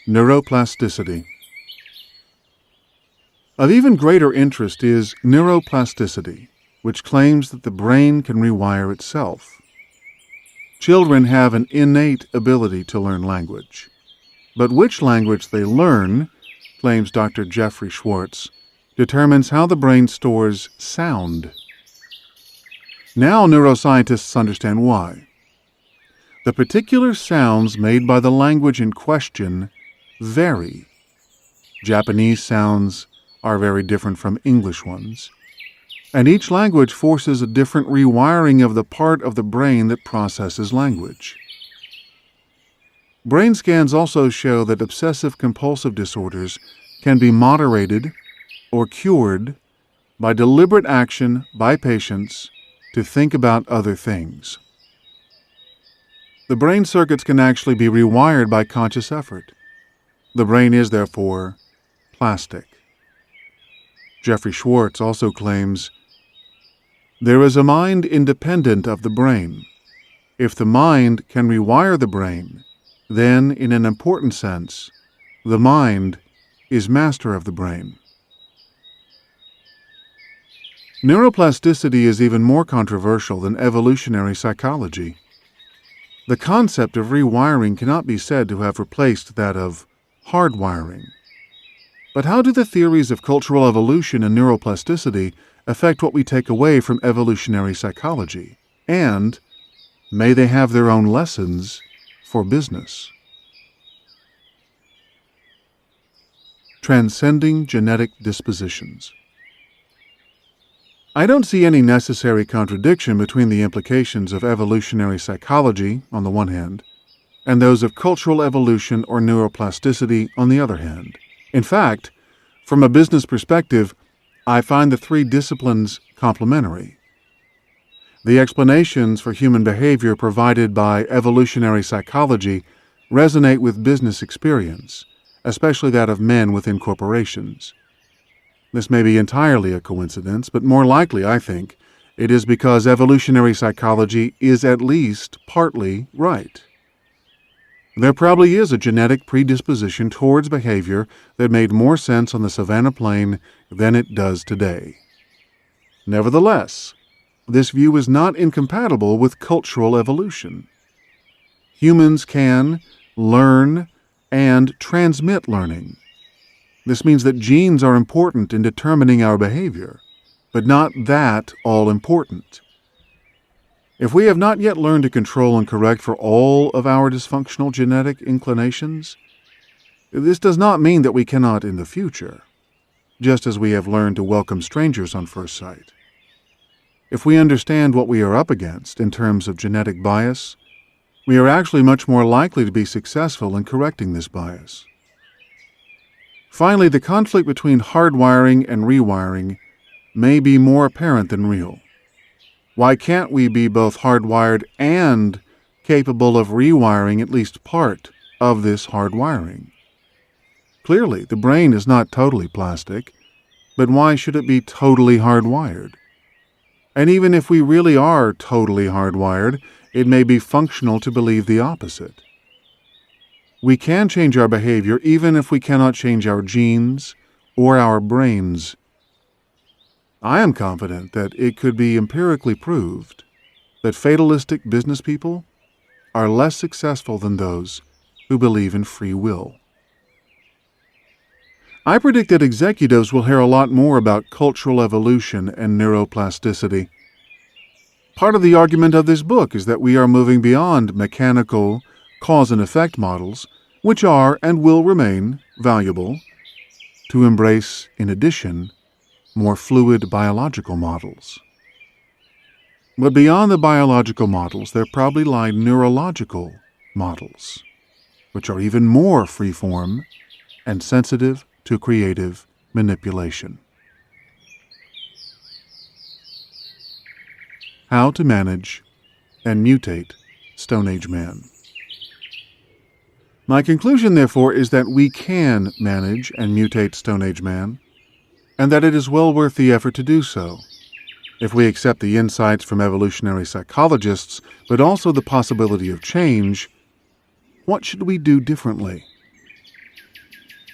Neuroplasticity. Of even greater interest is neuroplasticity, which claims that the brain can rewire itself. Children have an innate ability to learn language. But which language they learn, claims Dr. Jeffrey Schwartz, determines how the brain stores sound. Now neuroscientists understand why. The particular sounds made by the language in question vary. Japanese sounds are very different from English ones, and each language forces a different rewiring of the part of the brain that processes language. Brain scans also show that obsessive-compulsive disorders can be moderated or cured by deliberate action by patients to think about other things. The brain circuits can actually be rewired by conscious effort. The brain is, therefore, plastic. Jeffrey Schwartz also claims, "There is a mind independent of the brain. If the mind can rewire the brain, then, in an important sense, the mind is master of the brain." Neuroplasticity is even more controversial than evolutionary psychology. The concept of rewiring cannot be said to have replaced that of hardwiring. But how do the theories of cultural evolution and neuroplasticity affect what we take away from evolutionary psychology? And may they have their own lessons for business? Transcending genetic dispositions. I don't see any necessary contradiction between the implications of evolutionary psychology, on the one hand, and those of cultural evolution or neuroplasticity, on the other hand. In fact, from a business perspective, I find the three disciplines complementary. The explanations for human behavior provided by evolutionary psychology resonate with business experience, especially that of men within corporations. This may be entirely a coincidence, but more likely, I think, it is because evolutionary psychology is at least partly right. There probably is a genetic predisposition towards behavior that made more sense on the savanna plain than it does today. Nevertheless, this view is not incompatible with cultural evolution. Humans can learn and transmit learning. This means that genes are important in determining our behavior, but not that all-important. If we have not yet learned to control and correct for all of our dysfunctional genetic inclinations, this does not mean that we cannot in the future, just as we have learned to welcome strangers on first sight. If we understand what we are up against in terms of genetic bias, we are actually much more likely to be successful in correcting this bias. Finally, the conflict between hardwiring and rewiring may be more apparent than real. Why can't we be both hardwired and capable of rewiring at least part of this hardwiring? Clearly, the brain is not totally plastic, but why should it be totally hardwired? And even if we really are totally hardwired, it may be functional to believe the opposite. We can change our behavior even if we cannot change our genes or our brains. I am confident that it could be empirically proved that fatalistic business people are less successful than those who believe in free will. I predict that executives will hear a lot more about cultural evolution and neuroplasticity. Part of the argument of this book is that we are moving beyond mechanical cause and effect models, which are and will remain valuable, to embrace, in addition, more fluid biological models. But beyond the biological models, there probably lie neurological models, which are even more free-form and sensitive to creative manipulation. How to manage and mutate Stone Age man. My conclusion, therefore, is that we can manage and mutate Stone Age man, and that it is well worth the effort to do so, if we accept the insights from evolutionary psychologists, but also the possibility of change. What should we do differently?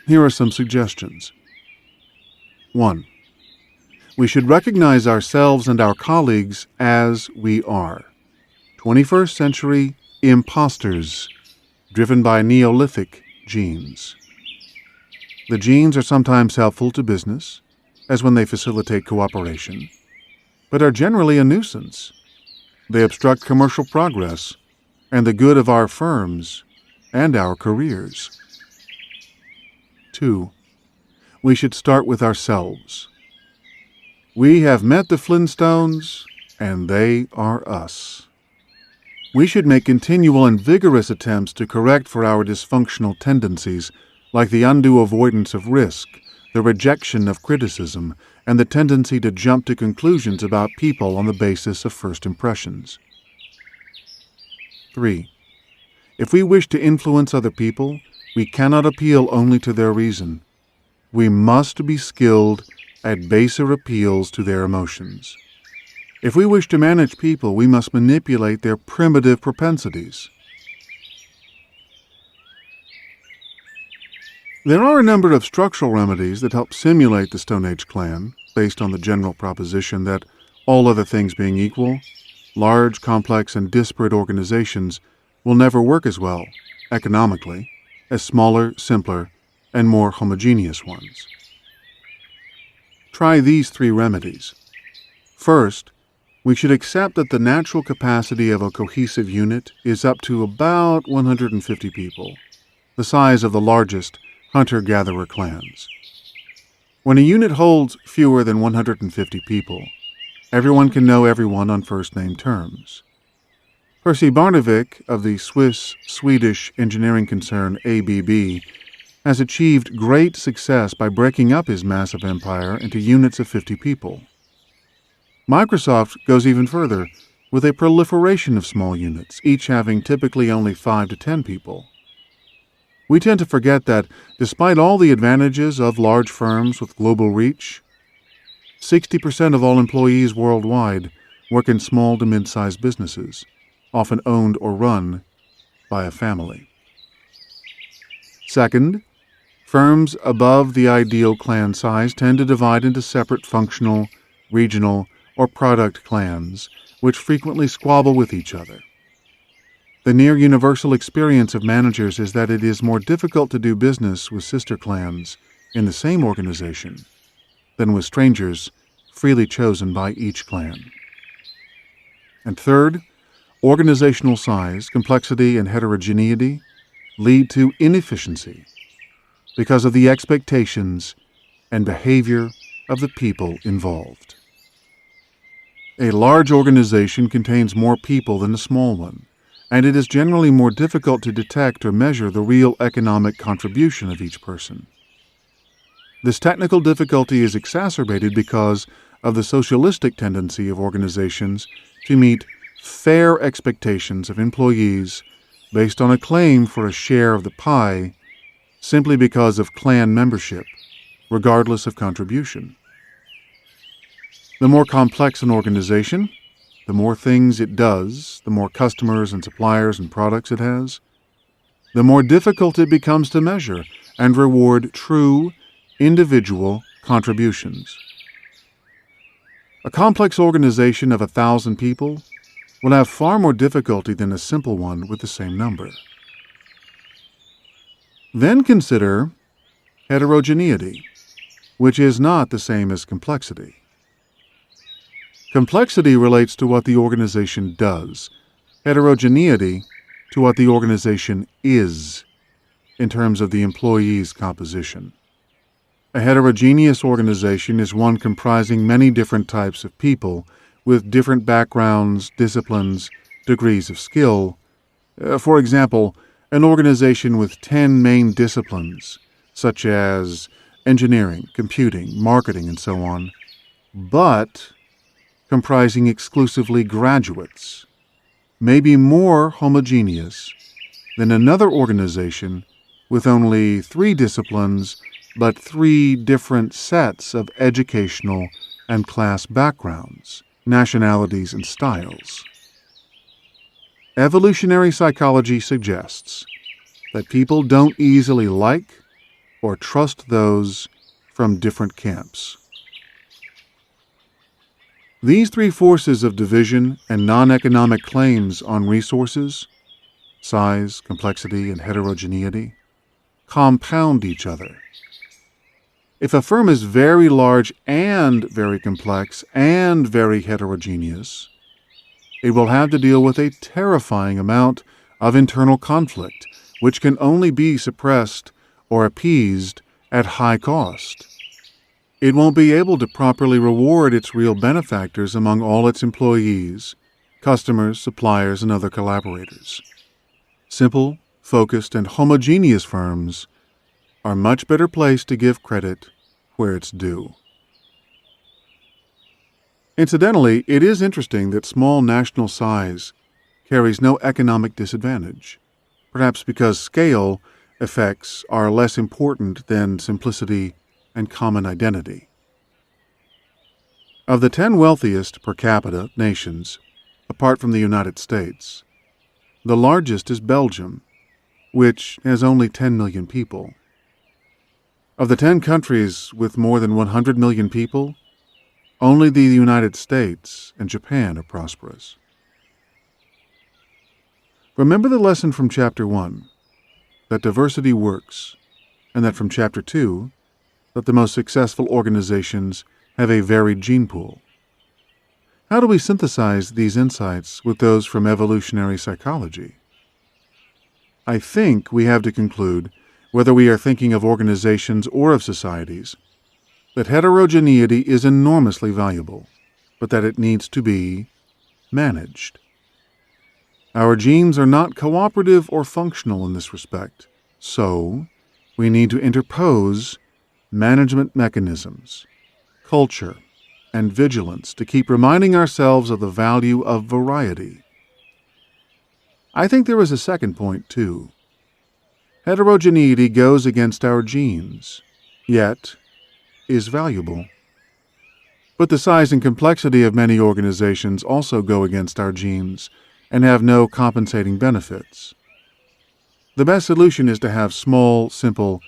Here are some suggestions. 1. We should recognize ourselves and our colleagues as we are. 21st century imposters, driven by Neolithic genes. The genes are sometimes helpful to business, as when they facilitate cooperation, but are generally a nuisance. They obstruct commercial progress and the good of our firms and our careers. 2. We should start with ourselves. We have met the Flintstones, and they are us. We should make continual and vigorous attempts to correct for our dysfunctional tendencies, like the undue avoidance of risk, the rejection of criticism, and the tendency to jump to conclusions about people on the basis of first impressions. 3. If we wish to influence other people, we cannot appeal only to their reason. We must be skilled at baser appeals to their emotions. If we wish to manage people, we must manipulate their primitive propensities. There are a number of structural remedies that help simulate the Stone Age clan, based on the general proposition that, all other things being equal, large, complex, and disparate organizations will never work as well, economically, as smaller, simpler, and more homogeneous ones. Try these 3 remedies. First, we should accept that the natural capacity of a cohesive unit is up to about 150 people, the size of the largest hunter-gatherer clans. When a unit holds fewer than 150 people, everyone can know everyone on first-name terms. Percy Barnevik of the Swiss-Swedish engineering concern ABB has achieved great success by breaking up his massive empire into units of 50 people. Microsoft goes even further, with a proliferation of small units, each having typically only 5 to 10 people. We tend to forget that, despite all the advantages of large firms with global reach, 60% of all employees worldwide work in small to mid-sized businesses, often owned or run by a family. Second, firms above the ideal clan size tend to divide into separate functional, regional, or product clans, which frequently squabble with each other. The near-universal experience of managers is that it is more difficult to do business with sister clans in the same organization than with strangers freely chosen by each clan. And third, organizational size, complexity, and heterogeneity lead to inefficiency because of the expectations and behavior of the people involved. A large organization contains more people than a small one, and it is generally more difficult to detect or measure the real economic contribution of each person. This technical difficulty is exacerbated because of the socialistic tendency of organizations to meet fair expectations of employees based on a claim for a share of the pie simply because of clan membership, regardless of contribution. The more complex an organization, the more things it does, the more customers and suppliers and products it has, the more difficult it becomes to measure and reward true, individual contributions. A complex organization of 1,000 people will have far more difficulty than a simple one with the same number. Then consider heterogeneity, which is not the same as complexity. Complexity relates to what the organization does, heterogeneity to what the organization is, in terms of the employee's composition. A heterogeneous organization is one comprising many different types of people with different backgrounds, disciplines, degrees of skill. For example, an organization with 10 main disciplines, such as engineering, computing, marketing, and so on, but comprising exclusively graduates, may be more homogeneous than another organization with only 3 disciplines but 3 different sets of educational and class backgrounds, nationalities, and styles. Evolutionary psychology suggests that people don't easily like, or trust those from different camps. These three forces of division and non-economic claims on resources, size, complexity, and heterogeneity, compound each other. If a firm is very large and very complex and very heterogeneous, it will have to deal with a terrifying amount of internal conflict, which can only be suppressed or appeased at high cost. It won't be able to properly reward its real benefactors among all its employees, customers, suppliers, and other collaborators. Simple, focused, and homogeneous firms are much better placed to give credit where it's due. Incidentally, it is interesting that small national size carries no economic disadvantage, perhaps because scale effects are less important than simplicity and common identity. Of the 10 wealthiest per capita nations, apart from the United States, the largest is Belgium, which has only 10 million people. Of the 10 countries with more than 100 million people, only the United States and Japan are prosperous. Remember the lesson from Chapter 1, that diversity works, and that from Chapter 2, that the most successful organizations have a varied gene pool. How do we synthesize these insights with those from evolutionary psychology? I think we have to conclude, whether we are thinking of organizations or of societies, that heterogeneity is enormously valuable, but that it needs to be managed. Our genes are not cooperative or functional in this respect, so we need to interpose management mechanisms, culture, and vigilance to keep reminding ourselves of the value of variety. I think there is a second point, too. Heterogeneity goes against our genes, yet is valuable. But the size and complexity of many organizations also go against our genes and have no compensating benefits. The best solution is to have small, simple,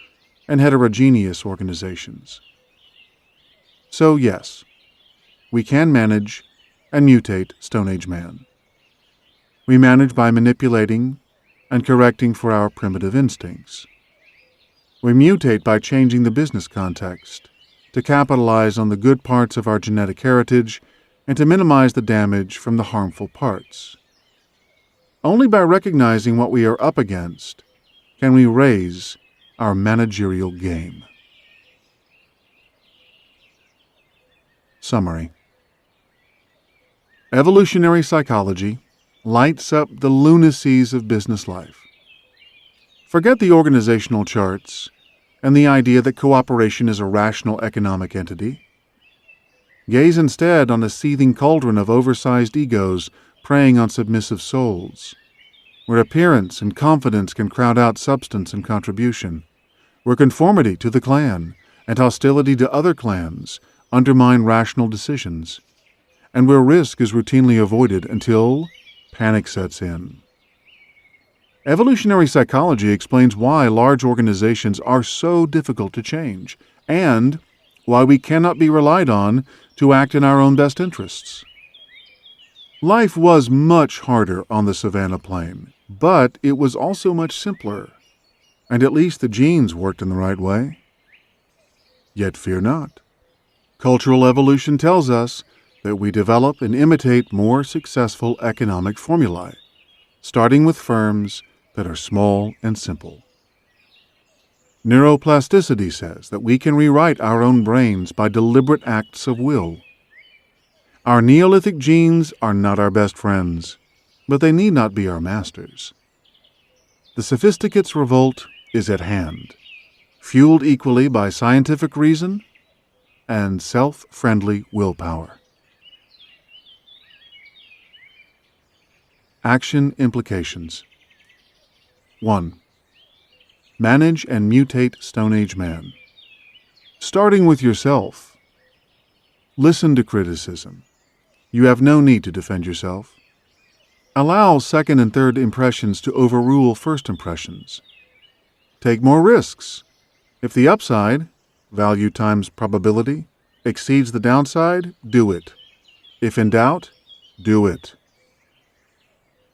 and heterogeneous organizations. So yes, we can manage and mutate Stone Age man. We manage by manipulating and correcting for our primitive instincts. We mutate by changing the business context to capitalize on the good parts of our genetic heritage and to minimize the damage from the harmful parts. Only by recognizing what we are up against can we raise our managerial game. Summary. Evolutionary psychology lights up the lunacies of business life. Forget the organizational charts and the idea that cooperation is a rational economic entity. Gaze instead on a seething cauldron of oversized egos preying on submissive souls, where appearance and confidence can crowd out substance and contribution, where conformity to the clan and hostility to other clans undermine rational decisions, and where risk is routinely avoided until panic sets in. Evolutionary psychology explains why large organizations are so difficult to change, and why we cannot be relied on to act in our own best interests. Life was much harder on the Savannah Plain, but it was also much simpler, and at least the genes worked in the right way. Yet fear not. Cultural evolution tells us that we develop and imitate more successful economic formulae, starting with firms that are small and simple. Neuroplasticity says that we can rewrite our own brains by deliberate acts of will. Our Neolithic genes are not our best friends, but they need not be our masters. The sophisticate's revolt is at hand, fueled equally by scientific reason and self-friendly willpower. Action implications. 1. Manage and mutate Stone Age man. Starting with yourself. Listen to criticism. You have no need to defend yourself. Allow second and third impressions to overrule first impressions. Take more risks If the upside, value times probability, exceeds the downside, do it. If in doubt, do it.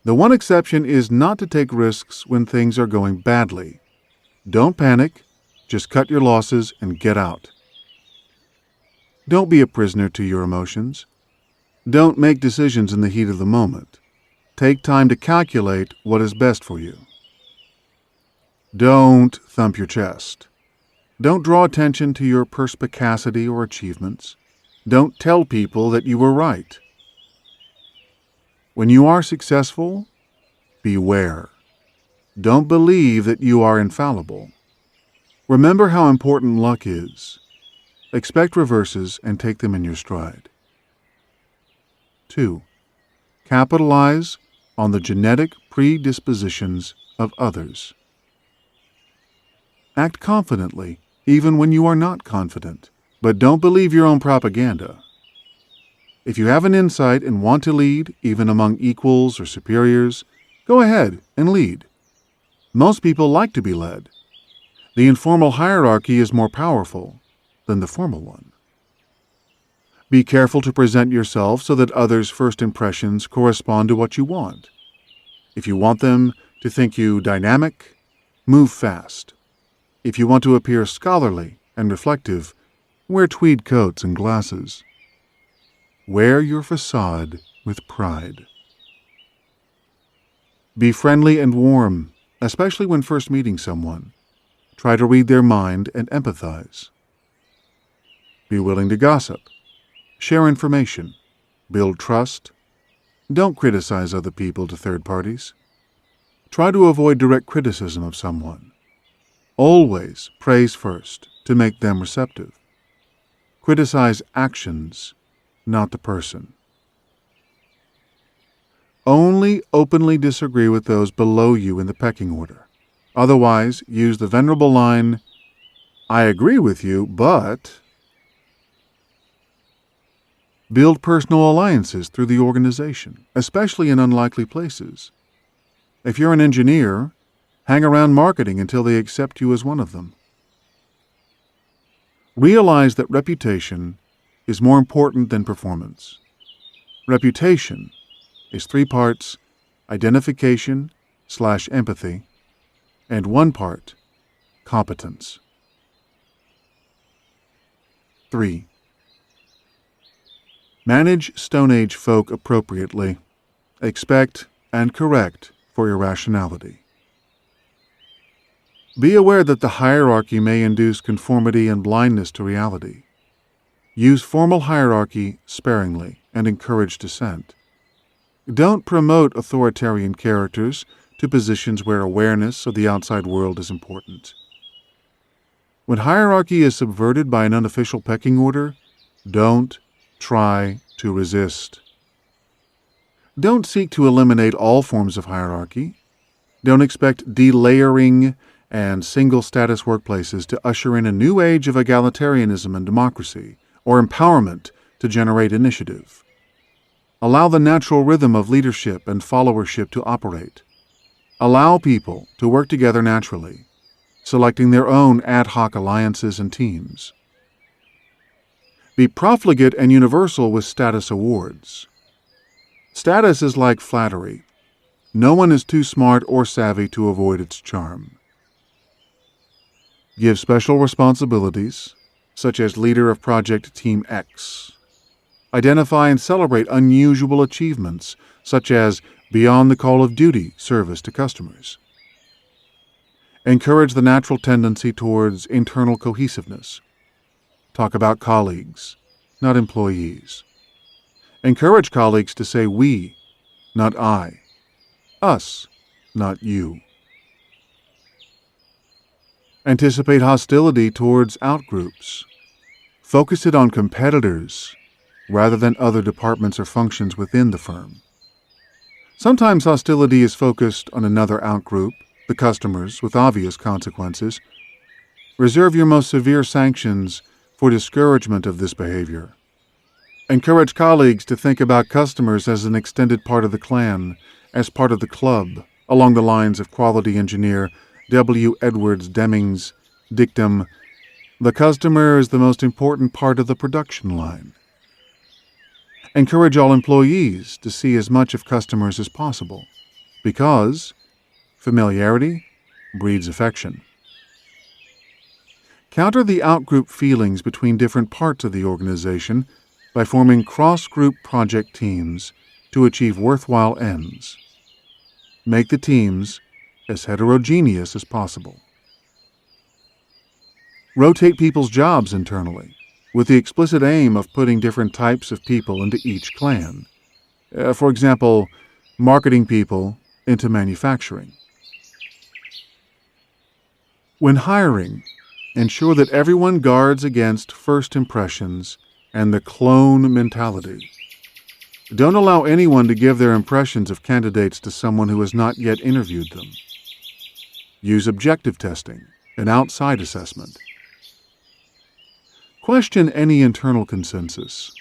The one exception is not to take risks when things are going badly. Don't panic, just cut your losses and get out. Don't be a prisoner to your emotions. Don't make decisions in the heat of the moment. Take time to calculate what is best for you. Don't thump your chest. Don't draw attention to your perspicacity or achievements. Don't tell people that you were right. When you are successful, beware. Don't believe that you are infallible. Remember how important luck is. Expect reverses and take them in your stride. 2. Capitalize on the genetic predispositions of others. Act confidently, even when you are not confident, but don't believe your own propaganda. If you have an insight and want to lead, even among equals or superiors, go ahead and lead. Most people like to be led. The informal hierarchy is more powerful than the formal one. Be careful to present yourself so that others' first impressions correspond to what you want. If you want them to think you dynamic, move fast. If you want to appear scholarly and reflective, wear tweed coats and glasses. Wear your facade with pride. Be friendly and warm, especially when first meeting someone. Try to read their mind and empathize. Be willing to gossip. Share information. Build trust. Don't criticize other people to third parties. Try to avoid direct criticism of someone. Always praise first to make them receptive. Criticize actions, not the person. Only openly disagree with those below you in the pecking order. Otherwise, use the venerable line, "I agree with you, but..." Build personal alliances through the organization, especially in unlikely places. If you're an engineer, hang around marketing until they accept you as one of them. Realize that reputation is more important than performance. Reputation is 3 parts: identification/empathy, and 1 part competence. 3. Manage Stone Age folk appropriately. Expect and correct for irrationality. Be aware that the hierarchy may induce conformity and blindness to reality. Use formal hierarchy sparingly and encourage dissent. Don't promote authoritarian characters to positions where awareness of the outside world is important. When hierarchy is subverted by an unofficial pecking order, don't try to resist. Don't seek to eliminate all forms of hierarchy. Don't expect delayering and single-status workplaces to usher in a new age of egalitarianism and democracy, or empowerment to generate initiative. Allow the natural rhythm of leadership and followership to operate. Allow people to work together naturally, selecting their own ad hoc alliances and teams. Be profligate and universal with status awards. Status is like flattery. No one is too smart or savvy to avoid its charm. Give special responsibilities, such as leader of Project Team X. Identify and celebrate unusual achievements, such as beyond the call of duty service to customers. Encourage the natural tendency towards internal cohesiveness. Talk about colleagues, not employees. Encourage colleagues to say we, not I. Us, not you. Anticipate hostility towards outgroups. Focus it on competitors rather than other departments or functions within the firm. Sometimes hostility is focused on another outgroup, the customers, with obvious consequences. Reserve your most severe sanctions for discouragement of this behavior. Encourage colleagues to think about customers as an extended part of the clan, as part of the club, along the lines of quality engineer W. Edwards Deming's Dictum: the customer is the most important part of the production line. Encourage all employees to see as much of customers as possible, because familiarity breeds affection. Counter the outgroup feelings between different parts of the organization by forming cross-group project teams to achieve worthwhile ends. Make the teams as heterogeneous as possible. Rotate people's jobs internally, with the explicit aim of putting different types of people into each clan. For example, marketing people into manufacturing. When hiring, ensure that everyone guards against first impressions and the clone mentality. Don't allow anyone to give their impressions of candidates to someone who has not yet interviewed them. Use objective testing and outside assessment. Question any internal consensus.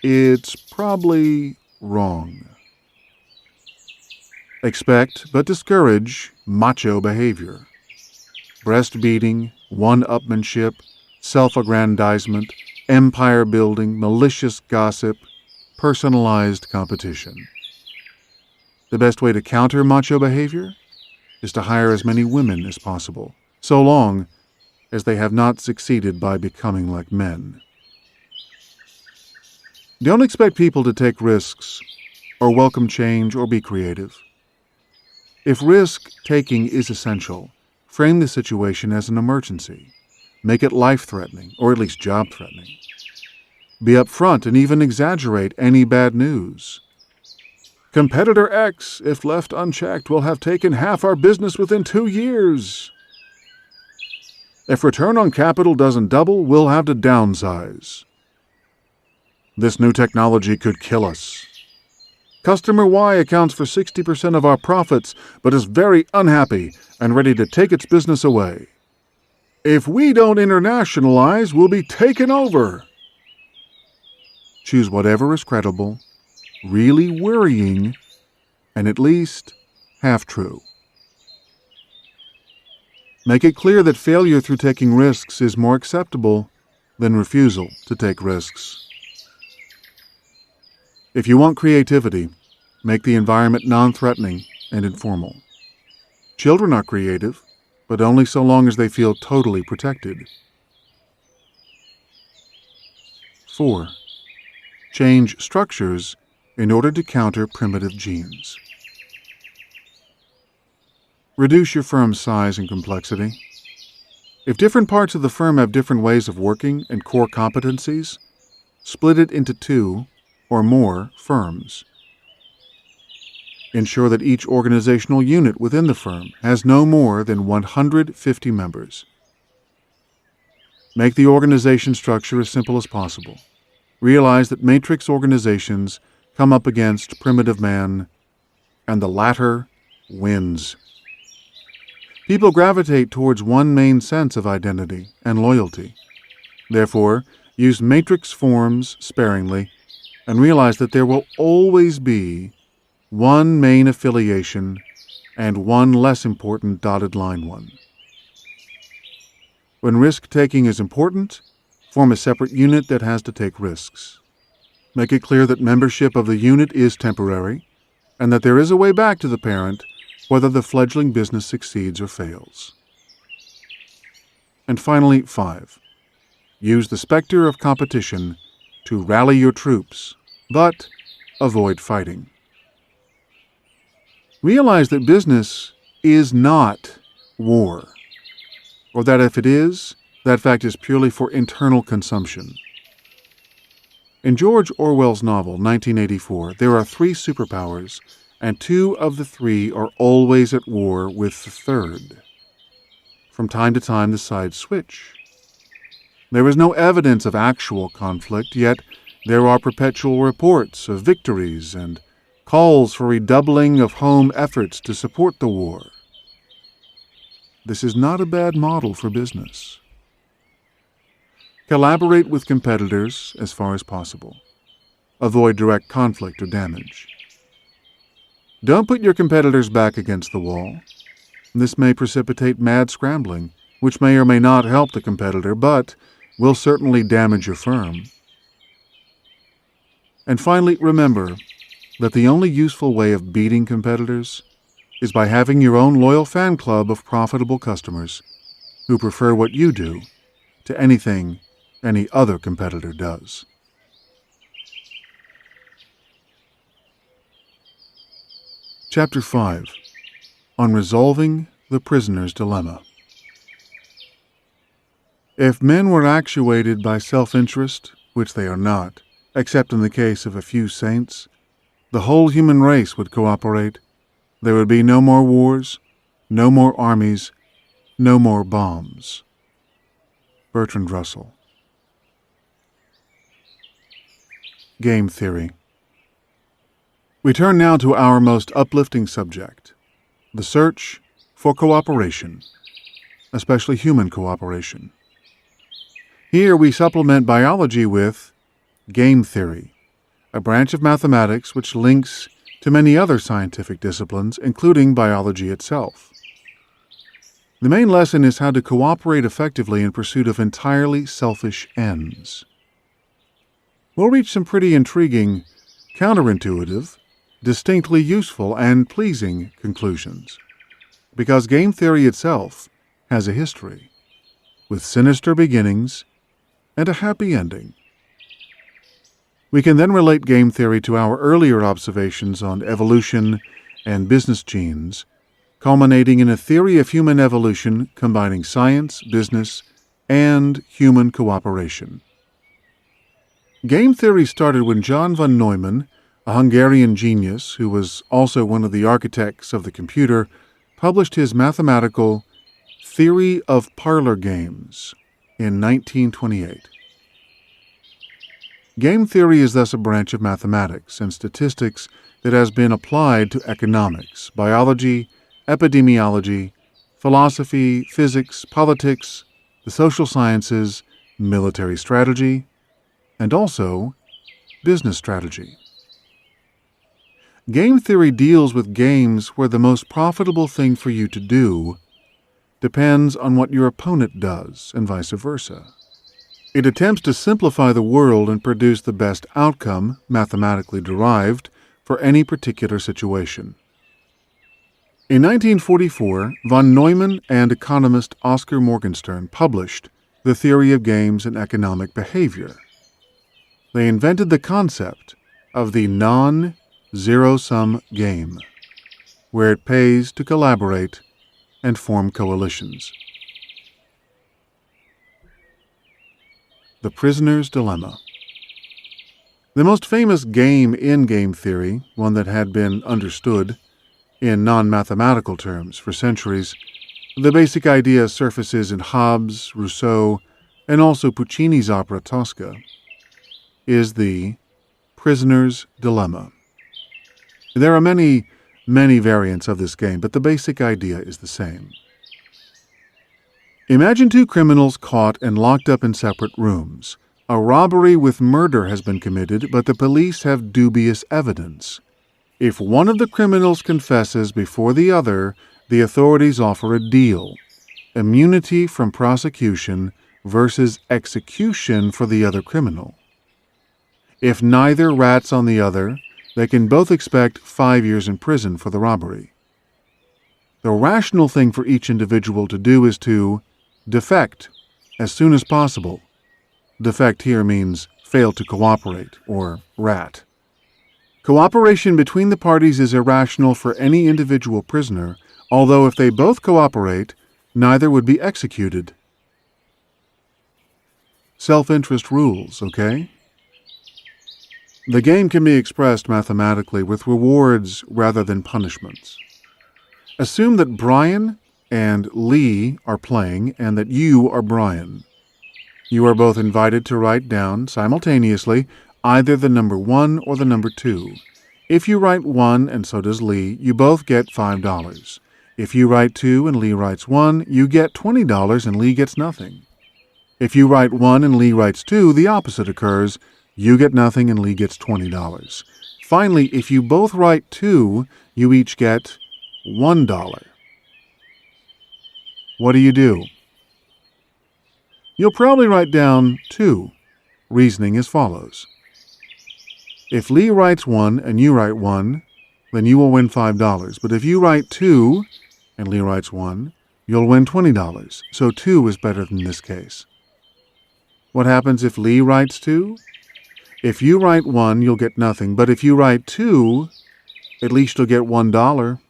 It's probably wrong. Expect but discourage macho behavior. Breastbeating, one-upmanship, self-aggrandizement, empire-building, malicious gossip, personalized competition. The best way to counter macho behavior is to hire as many women as possible, so long as they have not succeeded by becoming like men. Don't expect people to take risks, or welcome change, or be creative. If risk-taking is essential, frame the situation as an emergency. Make it life-threatening, or at least job-threatening. Be upfront and even exaggerate any bad news. Competitor X, if left unchecked, will have taken half our business within 2 years. If return on capital doesn't double, we'll have to downsize. This new technology could kill us. Customer Y accounts for 60% of our profits, but is very unhappy and ready to take its business away. If we don't internationalize, we'll be taken over. Choose whatever is credible, really worrying, and at least half true. Make it clear that failure through taking risks is more acceptable than refusal to take risks. If you want creativity, make the environment non-threatening and informal. Children are creative, but only so long as they feel totally protected. 4. Change structures in order to counter primitive genes. Reduce your firm's size and complexity. If different parts of the firm have different ways of working and core competencies, split it into 2 or more firms. Ensure that each organizational unit within the firm has no more than 150 members. Make the organization structure as simple as possible. Realize that matrix organizations come up against primitive man, and the latter wins. People gravitate towards one main sense of identity and loyalty. Therefore, use matrix forms sparingly and realize that there will always be one main affiliation and one less important dotted line one. When risk-taking is important, form a separate unit that has to take risks. Make it clear that membership of the unit is temporary and that there is a way back to the parent whether the fledgling business succeeds or fails. And finally, 5. Use the specter of competition to rally your troops, but avoid fighting. Realize that business is not war, or that if it is, that fact is purely for internal consumption. In George Orwell's novel, 1984, there are 3 superpowers, and 2 of the 3 are always at war with the third. From time to time, the sides switch. There is no evidence of actual conflict, yet there are perpetual reports of victories and calls for redoubling of home efforts to support the war. This is not a bad model for business. Collaborate with competitors as far as possible. Avoid direct conflict or damage. Don't put your competitors back against the wall. This may precipitate mad scrambling which may or may not help the competitor, but will certainly damage your firm. And finally, remember that the only useful way of beating competitors is by having your own loyal fan club of profitable customers who prefer what you do to anything any other competitor does. Chapter 5. On Resolving the Prisoner's Dilemma. If men were actuated by self-interest, which they are not, except in the case of a few saints, the whole human race would cooperate. There would be no more wars, no more armies, no more bombs. Bertrand Russell. Game theory. We turn now to our most uplifting subject, the search for cooperation, especially human cooperation. Here we supplement biology with game theory, a branch of mathematics which links to many other scientific disciplines, including biology itself. The main lesson is how to cooperate effectively in pursuit of entirely selfish ends. We'll reach some pretty intriguing, counterintuitive, distinctly useful and pleasing conclusions, because game theory itself has a history, with sinister beginnings and a happy ending. We can then relate game theory to our earlier observations on evolution and business genes, culminating in a theory of human evolution combining science, business, and human cooperation. Game theory started when John von Neumann, a Hungarian genius who was also one of the architects of the computer, published his mathematical Theory of Parlor Games in 1928. Game theory is thus a branch of mathematics and statistics that has been applied to economics, biology, epidemiology, philosophy, physics, politics, the social sciences, military strategy, and also business strategy. Game theory deals with games where the most profitable thing for you to do depends on what your opponent does, and vice versa. It attempts to simplify the world and produce the best outcome, mathematically derived, for any particular situation. In 1944, von Neumann and economist Oscar Morgenstern published The Theory of Games and Economic Behavior. They invented the concept of the non-zero-sum game, where it pays to collaborate and form coalitions. The Prisoner's Dilemma. The most famous game in game theory, one that had been understood in non-mathematical terms for centuries, the basic idea surfaces in Hobbes, Rousseau, and also Puccini's opera Tosca, is the prisoner's dilemma. There are many variants of this game, but the basic idea is the same. Imagine two criminals caught and locked up in separate rooms. A robbery with murder has been committed, but the police have dubious evidence. If one of the criminals confesses before the other, the authorities offer a deal: immunity from prosecution versus execution for the other criminal. If neither rats on the other, they can both expect 5 years in prison for the robbery. The rational thing for each individual to do is to defect as soon as possible. Defect here means fail to cooperate, or rat. Cooperation between the parties is irrational for any individual prisoner, although if they both cooperate, neither would be executed. Self-interest rules, okay? The game can be expressed mathematically with rewards rather than punishments. Assume that Brian and Lee are playing and that you are Brian. You are both invited to write down simultaneously either the number 1 or the number 2. If you write 1 and so does Lee, you both get $5. If you write 2 and Lee writes 1, you get $20 and Lee gets nothing. If you write 1 and Lee writes 2, the opposite occurs. You get nothing and Lee gets $20. Finally, if you both write 2, you each get $1. What do? You'll probably write down 2, reasoning as follows. If Lee writes 1 and you write 1, then you will win $5. But if you write 2 and Lee writes 1, you'll win $20. So 2 is better than this case. What happens if Lee writes 2? If you write 1, you'll get nothing. But if you write 2, at least you'll get $1.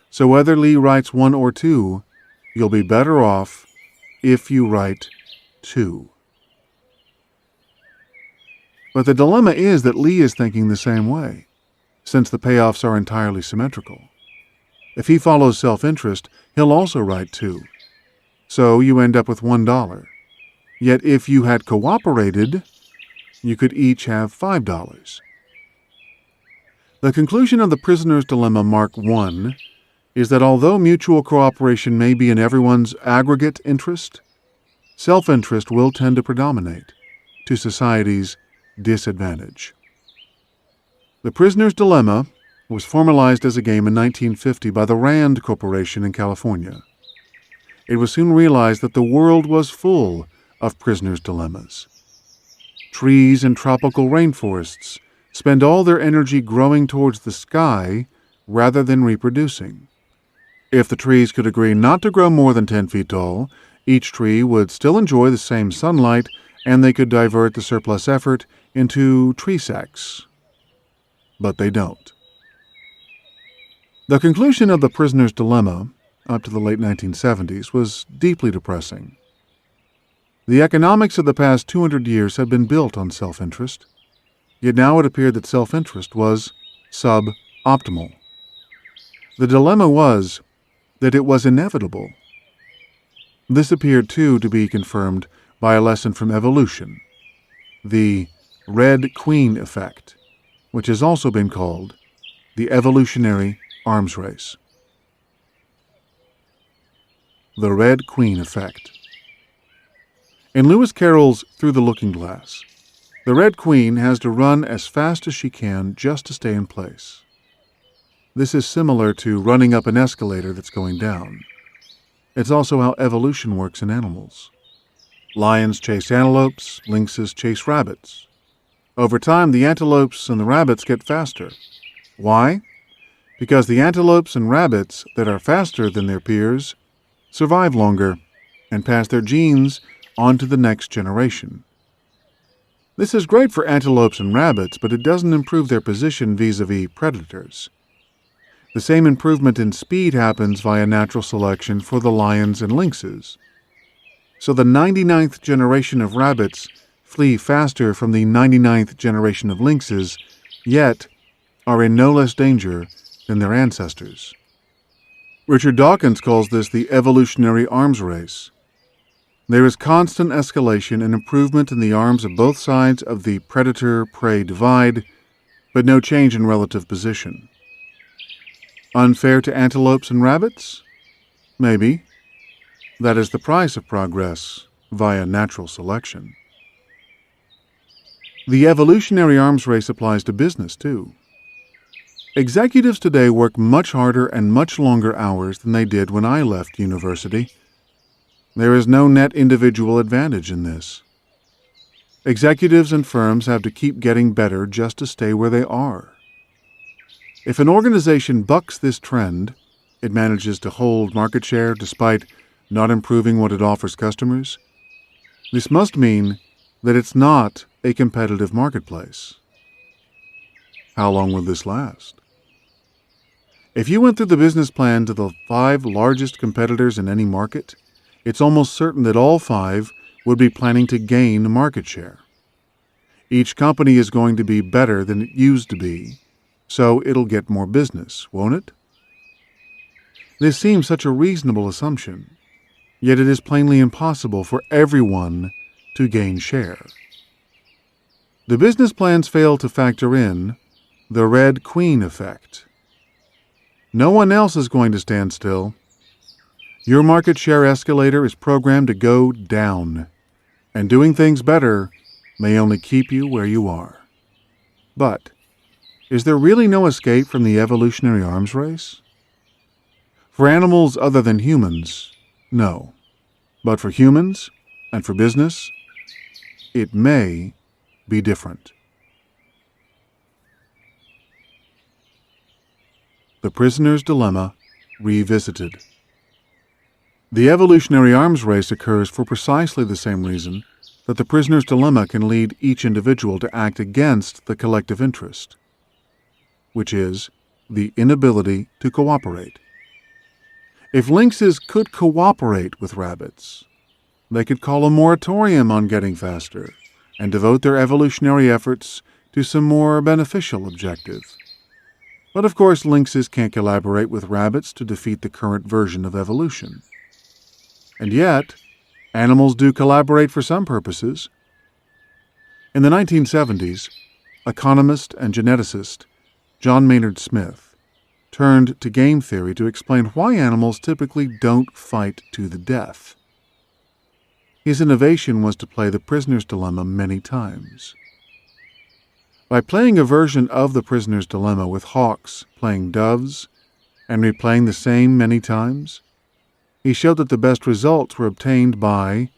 So whether Lee writes 1 or 2, you'll be better off if you write 2. But the dilemma is that Lee is thinking the same way, since the payoffs are entirely symmetrical. If he follows self-interest, he'll also write 2. So you end up with $1. Yet if you had cooperated, you could each have $5. The conclusion of the prisoner's dilemma Mark I is that although mutual cooperation may be in everyone's aggregate interest, self-interest will tend to predominate, to society's disadvantage. The prisoner's dilemma was formalized as a game in 1950 by the Rand Corporation in California. It was soon realized that the world was full of prisoner's dilemmas. Trees in tropical rainforests spend all their energy growing towards the sky rather than reproducing. If the trees could agree not to grow more than 10 feet tall, each tree would still enjoy the same sunlight, and they could divert the surplus effort into tree sacks. But they don't. The conclusion of the prisoner's dilemma, up to the late 1970s, was deeply depressing. The economics of the past 200 years had been built on self-interest, yet now it appeared that self-interest was suboptimal. The dilemma was that it was inevitable. This appeared, too, to be confirmed by a lesson from evolution, the Red Queen effect, which has also been called the evolutionary arms race. The Red Queen effect. In Lewis Carroll's Through the Looking Glass, the Red Queen has to run as fast as she can just to stay in place. This is similar to running up an escalator that's going down. It's also how evolution works in animals. Lions chase antelopes, lynxes chase rabbits. Over time, the antelopes and the rabbits get faster. Why? Because the antelopes and rabbits that are faster than their peers survive longer and pass their genes on to the next generation. This is great for antelopes and rabbits, but it doesn't improve their position vis-a-vis predators. The same improvement in speed happens via natural selection for the lions and lynxes. So the 99th generation of rabbits flee faster from the 99th generation of lynxes, yet are in no less danger than their ancestors. Richard Dawkins calls this the evolutionary arms race. There is constant escalation and improvement in the arms of both sides of the predator-prey divide, but no change in relative position. Unfair to antelopes and rabbits? Maybe. That is the price of progress via natural selection. The evolutionary arms race applies to business, too. Executives today work much harder and much longer hours than they did when I left university. There is no net individual advantage in this. Executives and firms have to keep getting better just to stay where they are. If an organization bucks this trend, it manages to hold market share despite not improving what it offers customers. This must mean that it's not a competitive marketplace. How long will this last? If you went through the business plans of the 5 largest competitors in any market, it's almost certain that all 5 would be planning to gain market share. Each company is going to be better than it used to be, so it'll get more business, won't it? This seems such a reasonable assumption, yet it is plainly impossible for everyone to gain share. The business plans fail to factor in the Red Queen effect. No one else is going to stand still. Your market share escalator is programmed to go down, and doing things better may only keep you where you are. But is there really no escape from the evolutionary arms race? For animals other than humans, no. But for humans, And for business, it may be different. The Prisoner's Dilemma Revisited. The evolutionary arms race occurs for precisely the same reason that the prisoner's dilemma can lead each individual to act against the collective interest, which is the inability to cooperate. If lynxes could cooperate with rabbits, they could call a moratorium on getting faster and devote their evolutionary efforts to some more beneficial objective. But of course, lynxes can't collaborate with rabbits to defeat the current version of evolution. And yet, animals do collaborate for some purposes. In the 1970s, economist and geneticist John Maynard Smith turned to game theory to explain why animals typically don't fight to the death. His innovation was to play the prisoner's dilemma many times. By playing a version of the prisoner's dilemma with hawks playing doves and replaying the same many times, he showed that the best results were obtained by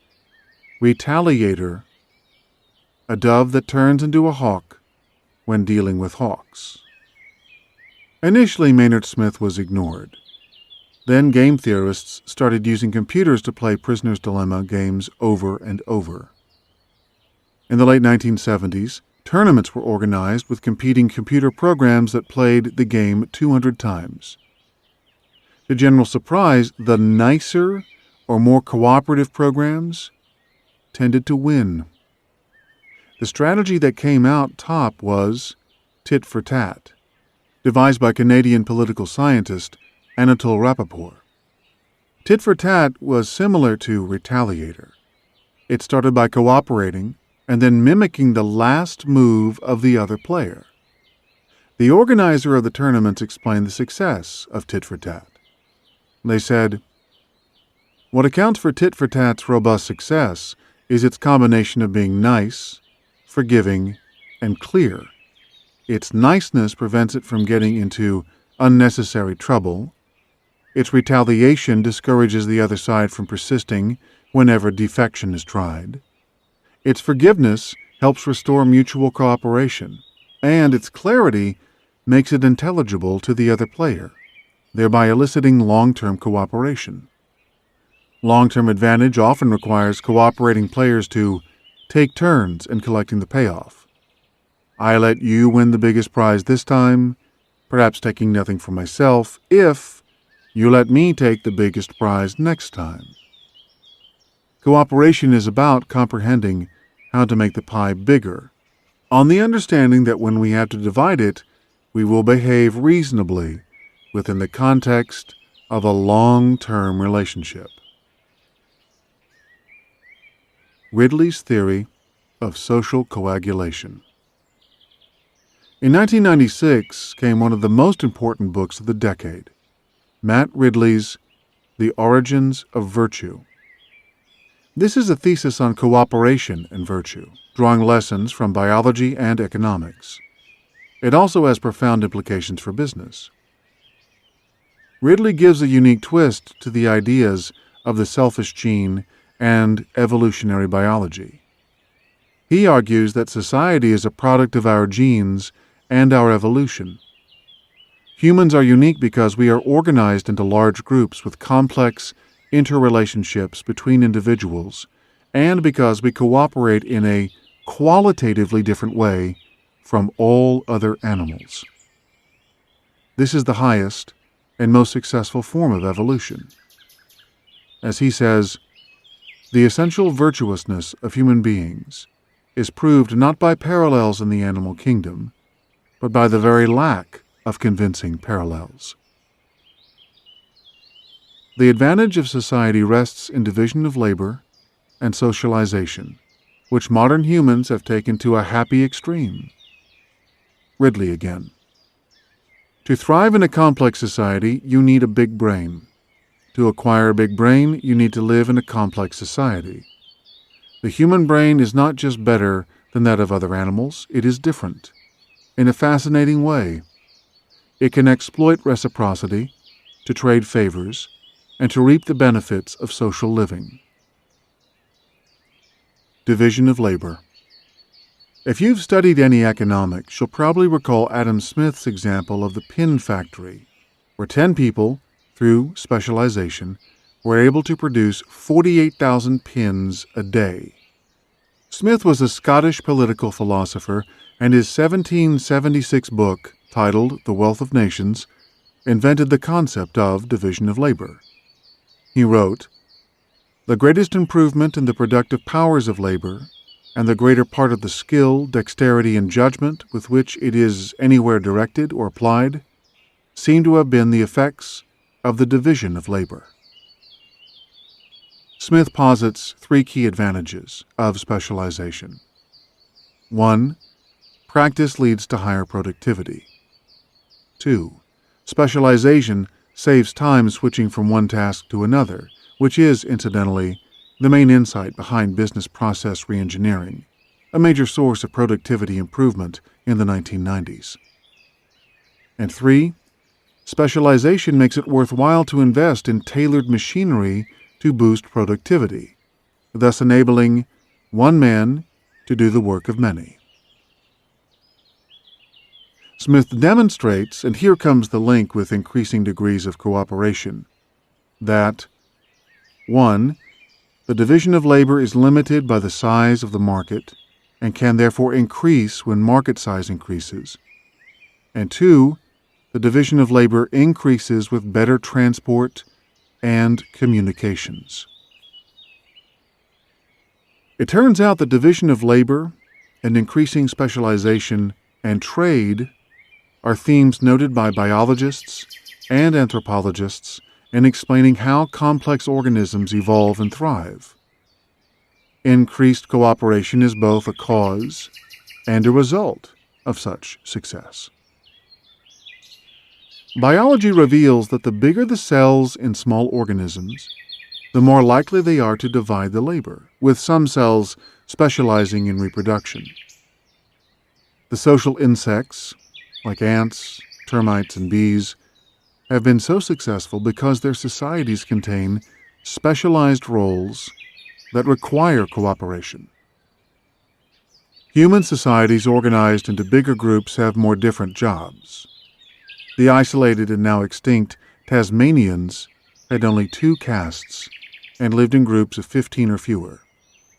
retaliator, a dove that turns into a hawk when dealing with hawks. Initially, Maynard Smith was ignored. Then game theorists started using computers to play Prisoner's Dilemma games over and over. In the late 1970s, tournaments were organized with competing computer programs that played the game 200 times. To general surprise, the nicer or more cooperative programs tended to win. The strategy that came out top was tit for tat, devised by Canadian political scientist Anatole Rappaport. Tit for tat was similar to retaliator. It started by cooperating and then mimicking the last move of the other player. The organizer of the tournaments explained the success of tit for tat. They said, "What accounts for tit for tat's robust success is its combination of being nice, forgiving, and clear. Its niceness prevents it from getting into unnecessary trouble. Its retaliation discourages the other side from persisting whenever defection is tried. Its forgiveness helps restore mutual cooperation, and its clarity makes it intelligible to the other player, thereby eliciting long-term cooperation. Long-term advantage often requires cooperating players to take turns in collecting the payoff. I let you win the biggest prize this time, perhaps taking nothing for myself, if you let me take the biggest prize next time." Cooperation is about comprehending how to make the pie bigger, on the understanding that when we have to divide it, we will behave reasonably within the context of a long-term relationship. Ridley's Theory of Social Coagulation. In 1996 came one of the most important books of the decade, Matt Ridley's The Origins of Virtue. This is a thesis on cooperation and virtue, drawing lessons from biology and economics. It also has profound implications for business. Ridley gives a unique twist to the ideas of the selfish gene and evolutionary biology. He argues that society is a product of our genes and our evolution. Humans are unique because we are organized into large groups with complex interrelationships between individuals, and because we cooperate in a qualitatively different way from all other animals. This is the highest and most successful form of evolution. As he says, the essential virtuousness of human beings is proved not by parallels in the animal kingdom, but by the very lack of convincing parallels. The advantage of society rests in division of labor and socialization, which modern humans have taken to a happy extreme. Ridley again. To thrive in a complex society, you need a big brain. To acquire a big brain, you need to live in a complex society. The human brain is not just better than that of other animals, it is different. In a fascinating way, it can exploit reciprocity, to trade favors, and to reap the benefits of social living. Division of labor. If you've studied any economics, you'll probably recall Adam Smith's example of the pin factory, where 10 people, through specialization, were able to produce 48,000 pins a day. Smith was a Scottish political philosopher, and his 1776 book, titled The Wealth of Nations, invented the concept of division of labor. He wrote, "The greatest improvement in the productive powers of labor, and the greater part of the skill, dexterity, and judgment with which it is anywhere directed or applied, seem to have been the effects of the division of labor." Smith posits 3 key advantages of specialization. 1. Practice leads to higher productivity. 2. Specialization saves time switching from one task to another, which is, incidentally, the main insight behind business process reengineering, a major source of productivity improvement in the 1990s. And 3. Specialization makes it worthwhile to invest in tailored machinery to boost productivity, thus enabling one man to do the work of many. Smith demonstrates, and here comes the link with increasing degrees of cooperation, that 1. The division of labor is limited by the size of the market and can therefore increase when market size increases, and 2. The division of labor increases with better transport and communications. It turns out that division of labor and increasing specialization and trade are themes noted by biologists and anthropologists in explaining how complex organisms evolve and thrive. Increased cooperation is both a cause and a result of such success. Biology reveals that the bigger the cells in small organisms, the more likely they are to divide the labor, with some cells specializing in reproduction. The social insects, like ants, termites, and bees, have been so successful because their societies contain specialized roles that require cooperation. Human societies organized into bigger groups have more different jobs. The isolated and now extinct Tasmanians had only 2 castes and lived in groups of 15 or fewer.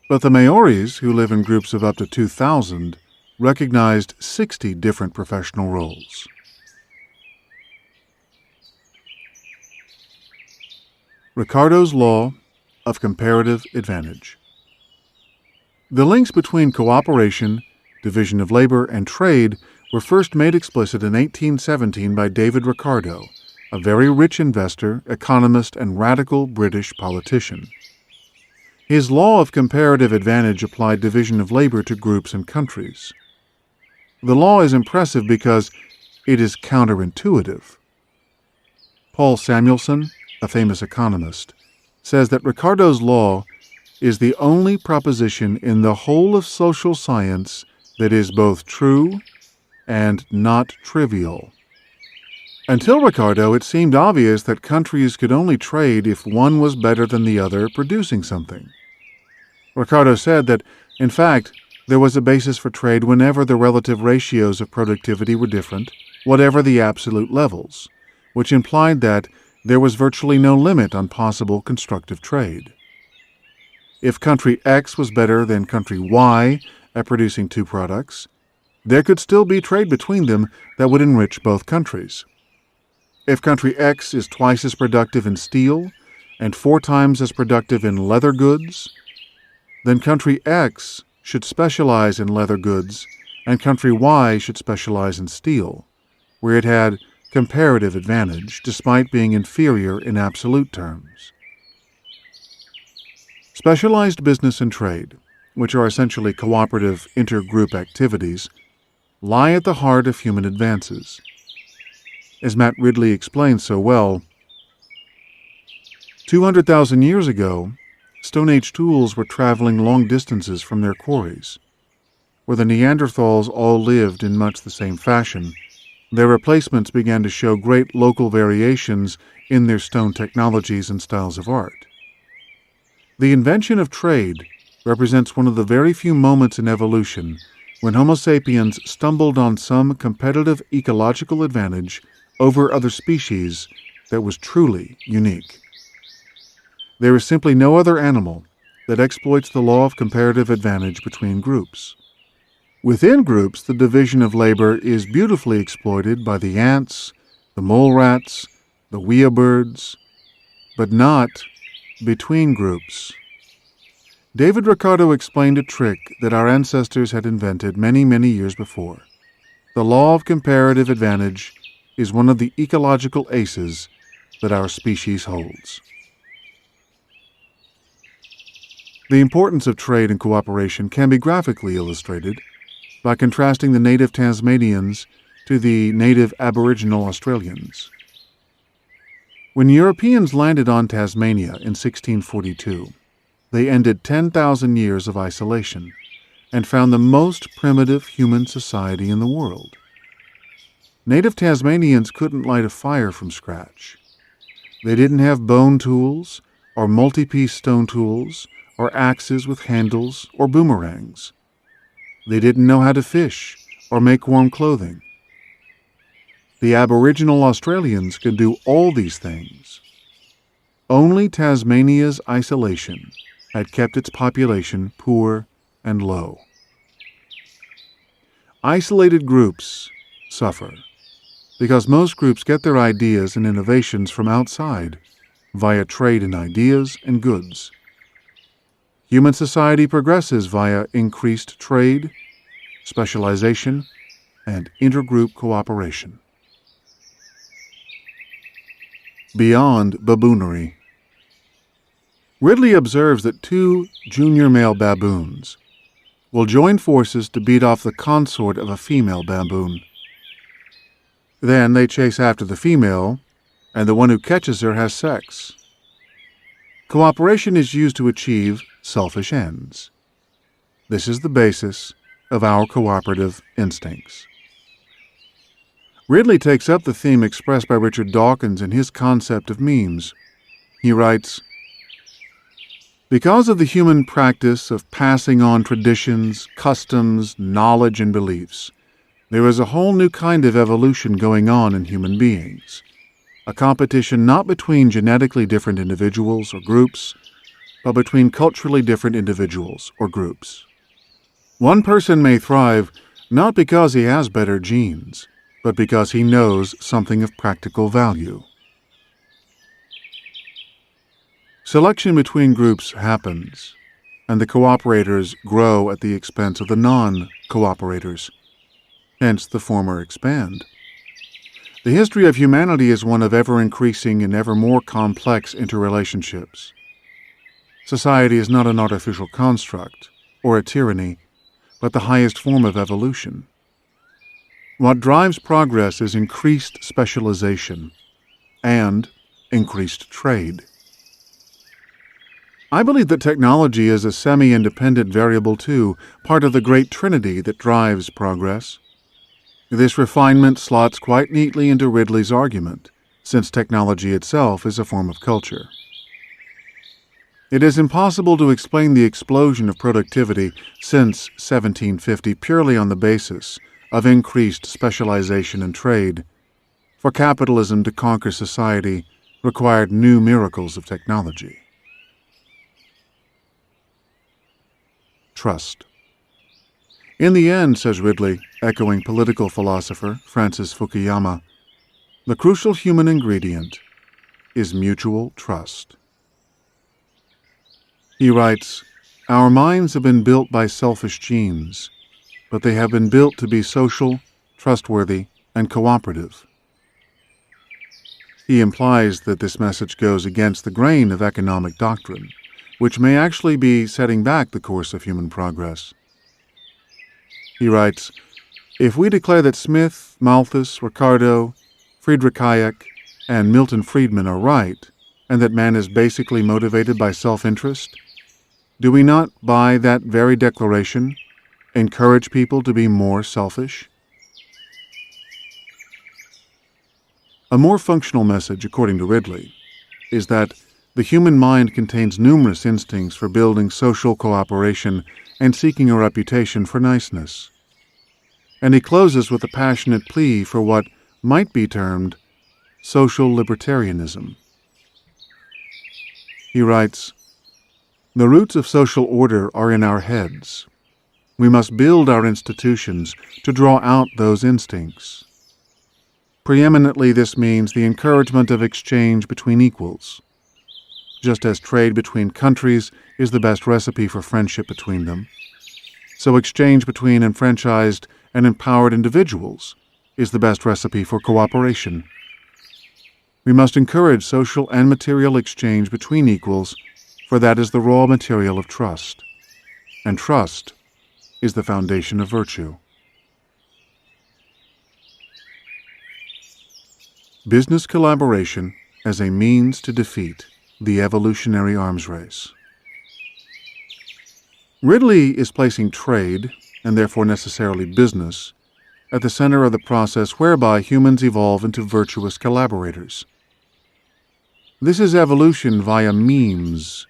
But the Maoris, who live in groups of up to 2,000, recognized 60 different professional roles. Ricardo's Law of Comparative Advantage. The links between cooperation, division of labor, and trade were first made explicit in 1817 by David Ricardo, a very rich investor, economist, and radical British politician. His law of comparative advantage applied division of labor to groups and countries. The law is impressive because it is counterintuitive. Paul Samuelson, a famous economist, says that Ricardo's law is the only proposition in the whole of social science that is both true and not trivial. Until Ricardo, it seemed obvious that countries could only trade if one was better than the other producing something. Ricardo said that, in fact, there was a basis for trade whenever the relative ratios of productivity were different, whatever the absolute levels, which implied that there was virtually no limit on possible constructive trade. If country X was better than country Y at producing 2 products, there could still be trade between them that would enrich both countries. If country X is twice as productive in steel and 4 times as productive in leather goods, then country X should specialize in leather goods and country Y should specialize in steel, where it had comparative advantage despite being inferior in absolute terms. Specialized business and trade, which are essentially cooperative intergroup activities, lie at the heart of human advances. As Matt Ridley explains so well, 200,000 years ago, Stone Age tools were traveling long distances from their quarries. Where the Neanderthals all lived in much the same fashion, their replacements began to show great local variations in their stone technologies and styles of art. The invention of trade represents one of the very few moments in evolution when Homo sapiens stumbled on some competitive ecological advantage over other species that was truly unique. There is simply no other animal that exploits the law of comparative advantage between groups. Within groups, the division of labor is beautifully exploited by the ants, the mole rats, the weeabirds, but not between groups. David Ricardo explained a trick that our ancestors had invented many, many years before. The law of comparative advantage is one of the ecological aces that our species holds. The importance of trade and cooperation can be graphically illustrated by contrasting the native Tasmanians to the native Aboriginal Australians. When Europeans landed on Tasmania in 1642, they ended 10,000 years of isolation and found the most primitive human society in the world. Native Tasmanians couldn't light a fire from scratch. They didn't have bone tools or multi-piece stone tools or axes with handles or boomerangs. They didn't know how to fish or make warm clothing. The Aboriginal Australians could do all these things. Only Tasmania's isolation had kept its population poor and low. Isolated groups suffer because most groups get their ideas and innovations from outside via trade in ideas and goods. Human society progresses via increased trade, specialization, and intergroup cooperation. Beyond baboonery. Ridley observes that two junior male baboons will join forces to beat off the consort of a female baboon. Then they chase after the female, and the one who catches her has sex. Cooperation is used to achieve selfish ends. This is the basis of our cooperative instincts. Ridley takes up the theme expressed by Richard Dawkins in his concept of memes. He writes, "Because of the human practice of passing on traditions, customs, knowledge, and beliefs, there is a whole new kind of evolution going on in human beings, a competition not between genetically different individuals or groups, but between culturally different individuals or groups. One person may thrive not because he has better genes, but because he knows something of practical value." Selection between groups happens, and the cooperators grow at the expense of the non-cooperators. Hence, the former expand. The history of humanity is one of ever-increasing and ever more complex interrelationships. Society is not an artificial construct or a tyranny, but the highest form of evolution. What drives progress is increased specialization and increased trade. I believe that technology is a semi-independent variable too, part of the great trinity that drives progress. This refinement slots quite neatly into Ridley's argument, since technology itself is a form of culture. It is impossible to explain the explosion of productivity since 1750 purely on the basis of increased specialization and trade. For capitalism to conquer society required new miracles of technology. Trust. In the end, says Ridley, echoing political philosopher Francis Fukuyama, the crucial human ingredient is mutual trust. He writes, "Our minds have been built by selfish genes, but they have been built to be social, trustworthy, and cooperative." He implies that this message goes against the grain of economic doctrine, which may actually be setting back the course of human progress. He writes, "If we declare that Smith, Malthus, Ricardo, Friedrich Hayek, and Milton Friedman are right, and that man is basically motivated by self-interest, do we not, by that very declaration, encourage people to be more selfish?" A more functional message, according to Ridley, is that The human mind contains numerous instincts for building social cooperation and seeking a reputation for niceness. And he closes with a passionate plea for what might be termed social libertarianism. He writes, "The roots of social order are in our heads. We must build our institutions to draw out those instincts. Preeminently, this means the encouragement of exchange between equals. Just as trade between countries is the best recipe for friendship between them, so exchange between enfranchised and empowered individuals is the best recipe for cooperation. We must encourage social and material exchange between equals, for that is the raw material of trust, and trust is the foundation of virtue." Business collaboration as a means to defeat the evolutionary arms race. Ridley is placing trade, and therefore necessarily business, at the center of the process whereby humans evolve into virtuous collaborators. This is evolution via memes,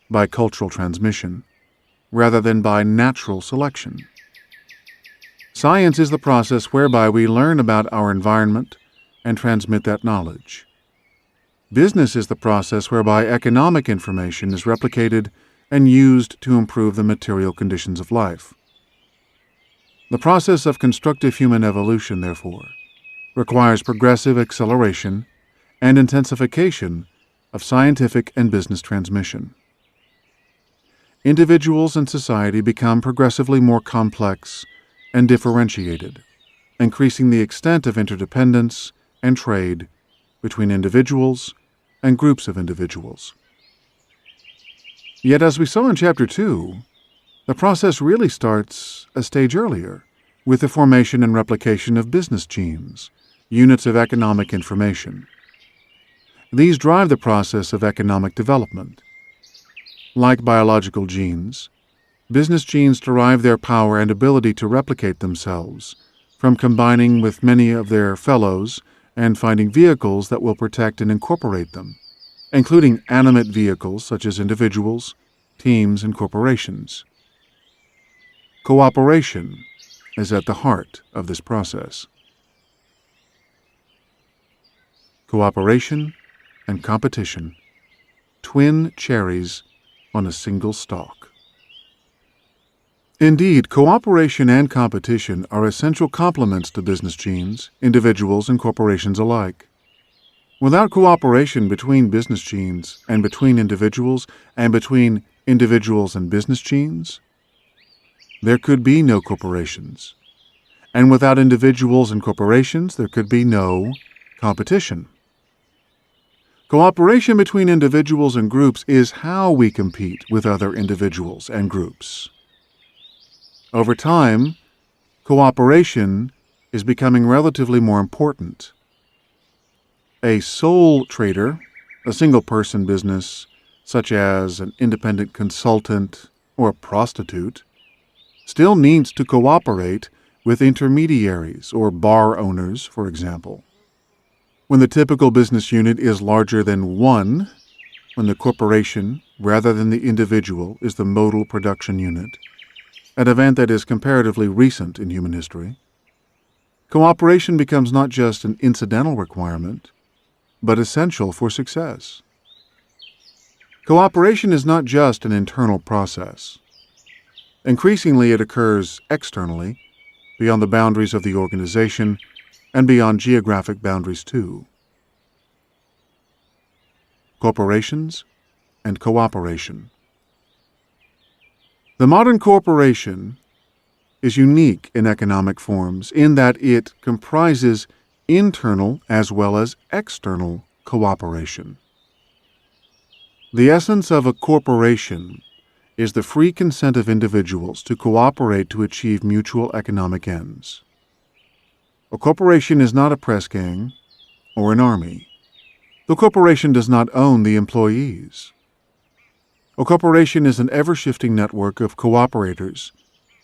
by cultural transmission, rather than by natural selection. Science is the process whereby we learn about our environment and transmit that knowledge. Business is the process whereby economic information is replicated and used to improve the material conditions of life. The process of constructive human evolution, therefore, requires progressive acceleration and intensification of scientific and business transmission. Individuals and society become progressively more complex and differentiated, increasing the extent of interdependence and trade between individuals and groups of individuals. Yet, as we saw in Chapter 2, the process really starts a stage earlier, with the formation and replication of business genes, units of economic information. These drive the process of economic development. Like biological genes, business genes derive their power and ability to replicate themselves from combining with many of their fellows and finding vehicles that will protect and incorporate them, including animate vehicles such as individuals, teams, and corporations. Cooperation is at the heart of this process. Cooperation and competition, twin cherries on a single stalk. Indeed, cooperation and competition are essential complements to business genes, individuals, and corporations alike. Without cooperation between business genes and between individuals and between individuals and business genes, there could be no corporations. And without individuals and corporations, there could be no competition. Cooperation between individuals and groups is how we compete with other individuals and groups. Over time, cooperation is becoming relatively more important. A sole trader, a single-person business, such as an independent consultant or a prostitute, still needs to cooperate with intermediaries or bar owners, for example. When the typical business unit is larger than one, when the corporation, rather than the individual, is the modal production unit, an event that is comparatively recent in human history, cooperation becomes not just an incidental requirement, but essential for success. Cooperation is not just an internal process. Increasingly, it occurs externally, beyond the boundaries of the organization, and beyond geographic boundaries too. Corporations and cooperation. The modern corporation is unique in economic forms in that it comprises internal as well as external cooperation. The essence of a corporation is the free consent of individuals to cooperate to achieve mutual economic ends. A corporation is not a press gang or an army. The corporation does not own the employees. A corporation is an ever-shifting network of cooperators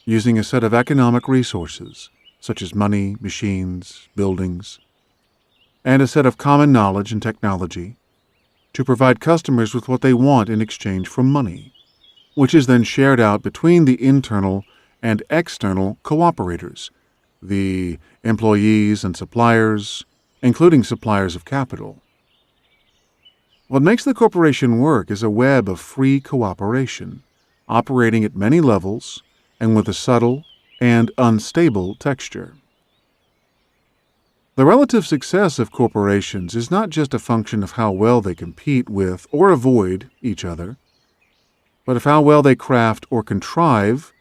using a set of economic resources, such as money, machines, buildings, and a set of common knowledge and technology, to provide customers with what they want in exchange for money, which is then shared out between the internal and external cooperators, the employees and suppliers, including suppliers of capital. What makes the corporation work is a web of free cooperation, operating at many levels and with a subtle and unstable texture. The relative success of corporations is not just a function of how well they compete with or avoid each other, but of how well they craft or contrive,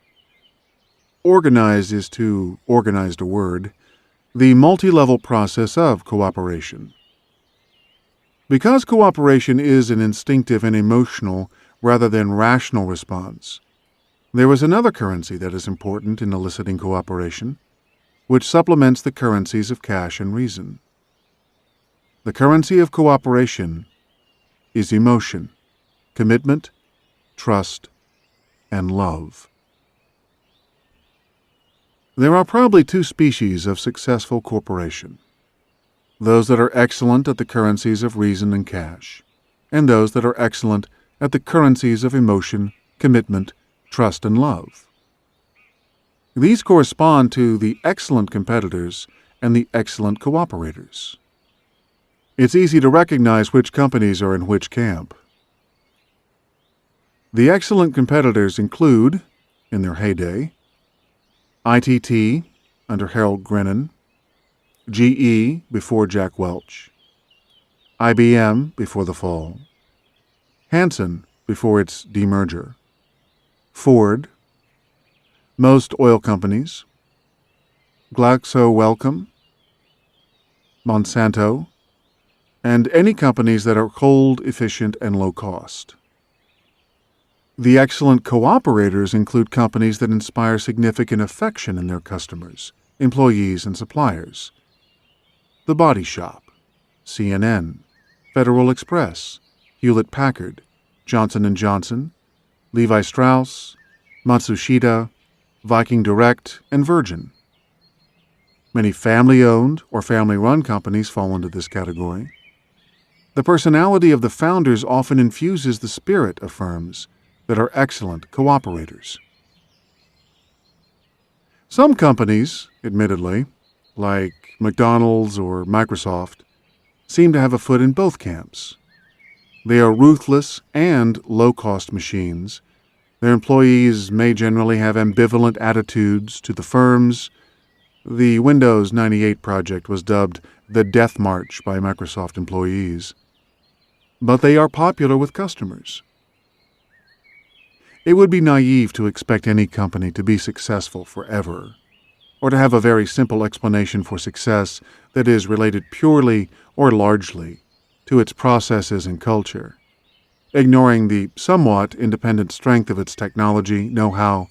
organize is too organized a word, the multi-level process of cooperation. Because cooperation is an instinctive and emotional rather than rational response, there is another currency that is important in eliciting cooperation, which supplements the currencies of cash and reason. The currency of cooperation is emotion, commitment, trust, and love. There are probably two species of successful corporation: those that are excellent at the currencies of reason and cash, and those that are excellent at the currencies of emotion, commitment, trust, and love. These correspond to the excellent competitors and the excellent cooperators. It's easy to recognize which companies are in which camp. The excellent competitors include, in their heyday, ITT under Harold Grennan, GE before Jack Welch, IBM before the fall, Hansen before its demerger, Ford, most oil companies, GlaxoSmithKline, Monsanto, and any companies that are cold, efficient, and low cost. The excellent cooperators include companies that inspire significant affection in their customers, employees, and suppliers. The Body Shop, CNN, Federal Express, Hewlett-Packard, Johnson & Johnson, Levi Strauss, Matsushita, Viking Direct, and Virgin. Many family-owned or family-run companies fall into this category. The personality of the founders often infuses the spirit of firms that are excellent cooperators. Some companies, admittedly, like McDonald's or Microsoft, seem to have a foot in both camps. They are ruthless and low-cost machines. Their employees may generally have ambivalent attitudes to the firms. The Windows 98 project was dubbed the Death March by Microsoft employees. But they are popular with customers. It would be naive to expect any company to be successful forever, or to have a very simple explanation for success that is related purely or largely to its processes and culture, ignoring the somewhat independent strength of its technology, know-how,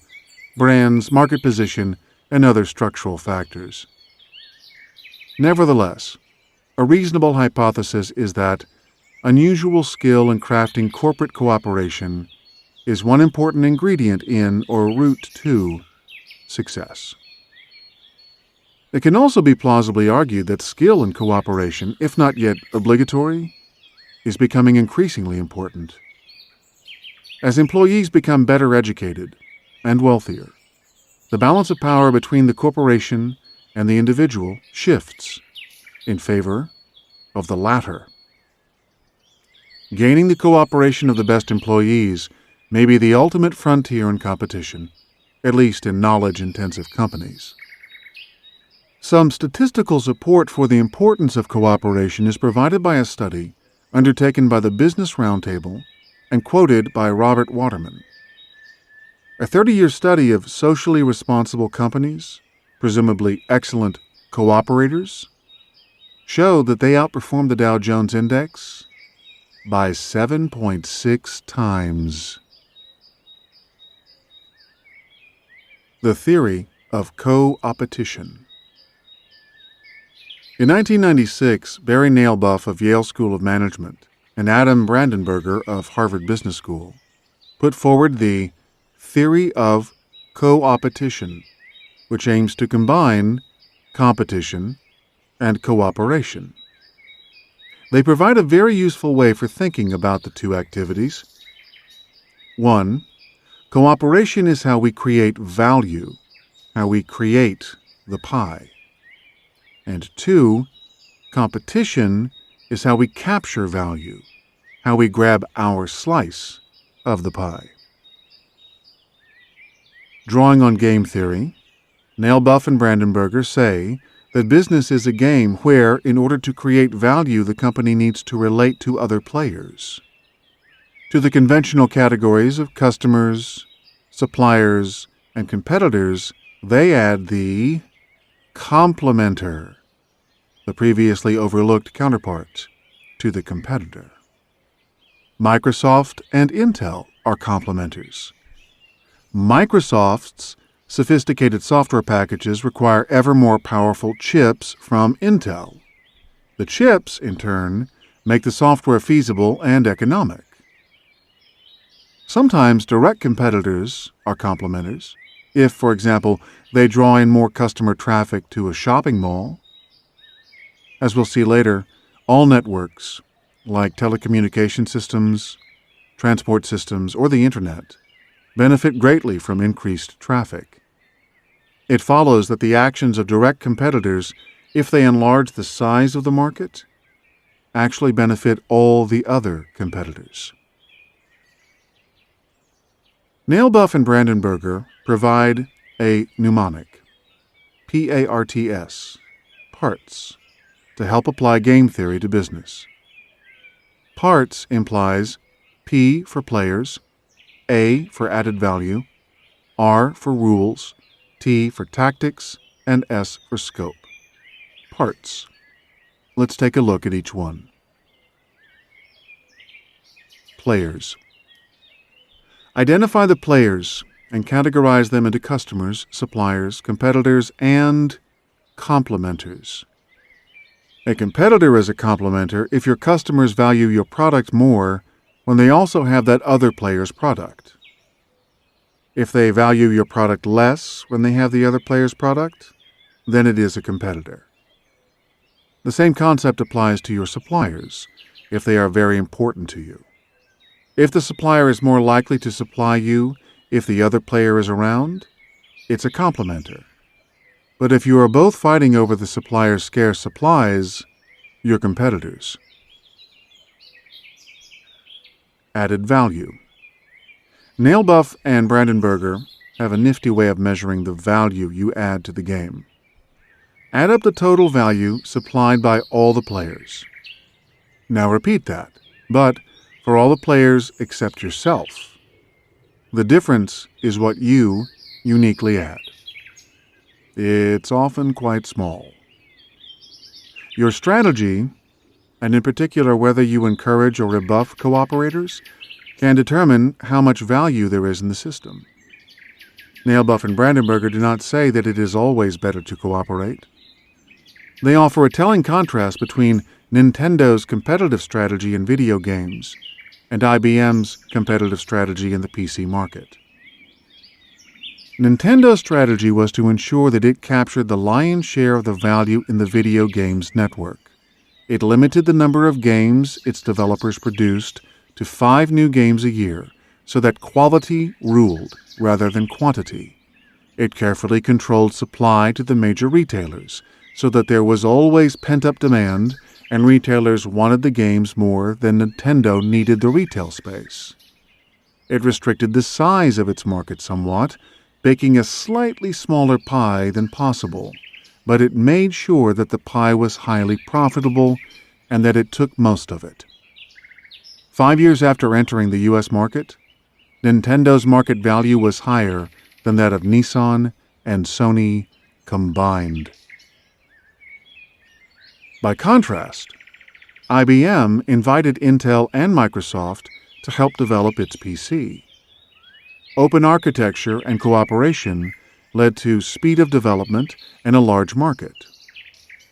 brands, market position, and other structural factors. Nevertheless, a reasonable hypothesis is that unusual skill in crafting corporate cooperation is one important ingredient in or route to success. It can also be plausibly argued that skill in cooperation, if not yet obligatory, is becoming increasingly important. As employees become better educated and wealthier, the balance of power between the corporation and the individual shifts in favor of the latter. Gaining the cooperation of the best employees may be the ultimate frontier in competition, at least in knowledge-intensive companies. Some statistical support for the importance of cooperation is provided by a study undertaken by the Business Roundtable and quoted by Robert Waterman. A 30-year study of socially responsible companies, presumably excellent cooperators, showed that they outperformed the Dow Jones Index by 7.6 times. The theory of co-opetition. In 1996, Barry Nailbuff of Yale School of Management and Adam Brandenburger of Harvard Business School put forward the theory of co-opetition, which aims to combine competition and cooperation. They provide a very useful way for thinking about the two activities. 1. Cooperation is how we create value, how we create the pie. And 2. Competition is how we capture value, how we grab our slice of the pie. Drawing on game theory, Nailbuff and Brandenburger say that business is a game where, in order to create value, the company needs to relate to other players. To the conventional categories of customers, suppliers, and competitors, they add the complementer, the previously overlooked counterpart to the competitor. Microsoft and Intel are complementers. Microsoft's sophisticated software packages require ever more powerful chips from Intel. The chips, in turn, make the software feasible and economic. Sometimes direct competitors are complementers. If, for example, they draw in more customer traffic to a shopping mall. As we'll see later, all networks, like telecommunication systems, transport systems, or the Internet, benefit greatly from increased traffic. It follows that the actions of direct competitors, if they enlarge the size of the market, actually benefit all the other competitors. Nailbuff and Brandenburger provide a mnemonic, PARTS, parts, to help apply game theory to business. Parts implies P for players, A for added value, R for rules, T for tactics, and S for scope. Parts. Let's take a look at each one. Players. Identify the players and categorize them into customers, suppliers, competitors, and complementers. A competitor is a complementer if your customers value your product more when they also have that other player's product. If they value your product less when they have the other player's product, then it is a competitor. The same concept applies to your suppliers, if they are very important to you. If the supplier is more likely to supply you if the other player is around, it's a complementer. But if you are both fighting over the supplier's scarce supplies, you're competitors. Added value. Nailbuff and Brandenburger have a nifty way of measuring the value you add to the game. Add up the total value supplied by all the players. Now repeat that, but for all the players except yourself. The difference is what you uniquely add. It's often quite small. Your strategy, and in particular whether you encourage or rebuff cooperators, can determine how much value there is in the system. Nailbuff and Brandenburger do not say that it is always better to cooperate. They offer a telling contrast between Nintendo's competitive strategy in video games and IBM's competitive strategy in the PC market. Nintendo's strategy was to ensure that it captured the lion's share of the value in the video games network. It limited the number of games its developers produced to 5 new games a year, so that quality ruled rather than quantity. It carefully controlled supply to the major retailers, so that there was always pent-up demand, and retailers wanted the games more than Nintendo needed the retail space. It restricted the size of its market somewhat, baking a slightly smaller pie than possible, but it made sure that the pie was highly profitable and that it took most of it. 5 years after entering the U.S. market, Nintendo's market value was higher than that of Nissan and Sony combined. By contrast, IBM invited Intel and Microsoft to help develop its PC. Open architecture and cooperation led to speed of development and a large market.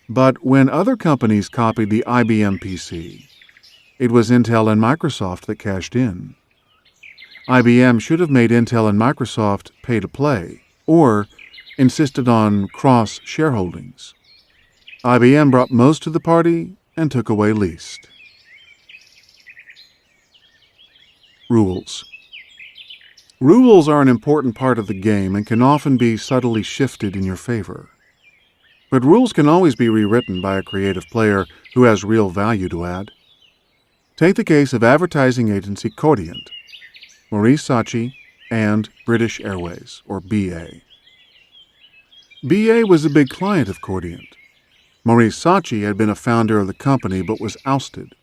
But when other companies copied the IBM PC, it was Intel and Microsoft that cashed in. IBM should have made Intel and Microsoft pay to play, or insisted on cross-shareholdings. IBM brought most to the party, and took away least. Rules. Rules are an important part of the game and can often be subtly shifted in your favor. But rules can always be rewritten by a creative player who has real value to add. Take the case of advertising agency Cordiant, Maurice Saatchi, and British Airways, or BA. BA was a big client of Cordiant. Maurice Saatchi had been a founder of the company but was ousted.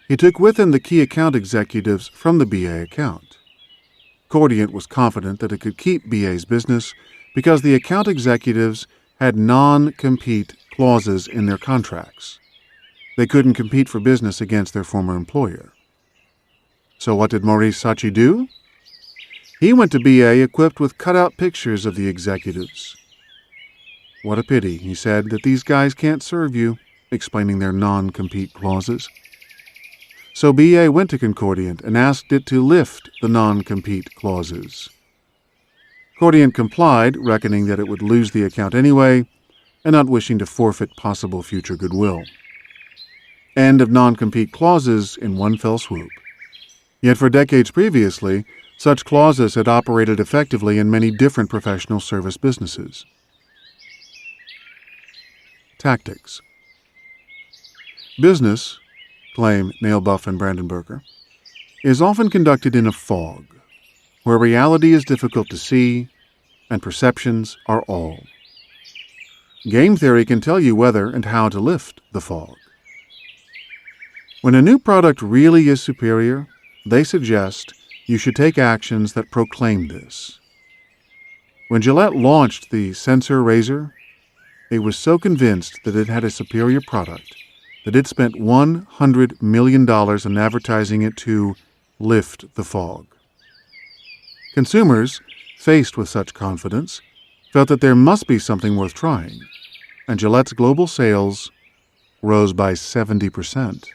He took with him the key account executives from the BA account. Cordiant was confident that it could keep BA's business because the account executives had non-compete clauses in their contracts. They couldn't compete for business against their former employer. So what did Maurice Saatchi do? He went to BA equipped with cutout pictures of the executives. "What a pity," he said, "that these guys can't serve you," explaining their non-compete clauses. So BA went to Cordiant and asked it to lift the non-compete clauses. Cordiant complied, reckoning that it would lose the account anyway, and not wishing to forfeit possible future goodwill. End of non-compete clauses in one fell swoop. Yet for decades previously, such clauses had operated effectively in many different professional service businesses. Tactics. Business, claim Nailbuff and Brandenburger, is often conducted in a fog, where reality is difficult to see and perceptions are all. Game theory can tell you whether and how to lift the fog. When a new product really is superior, they suggest you should take actions that proclaim this. When Gillette launched the Sensor razor, it was so convinced that it had a superior product that it spent $100 million in advertising it to lift the fog. Consumers, faced with such confidence, felt that there must be something worth trying, and Gillette's global sales rose by 70%.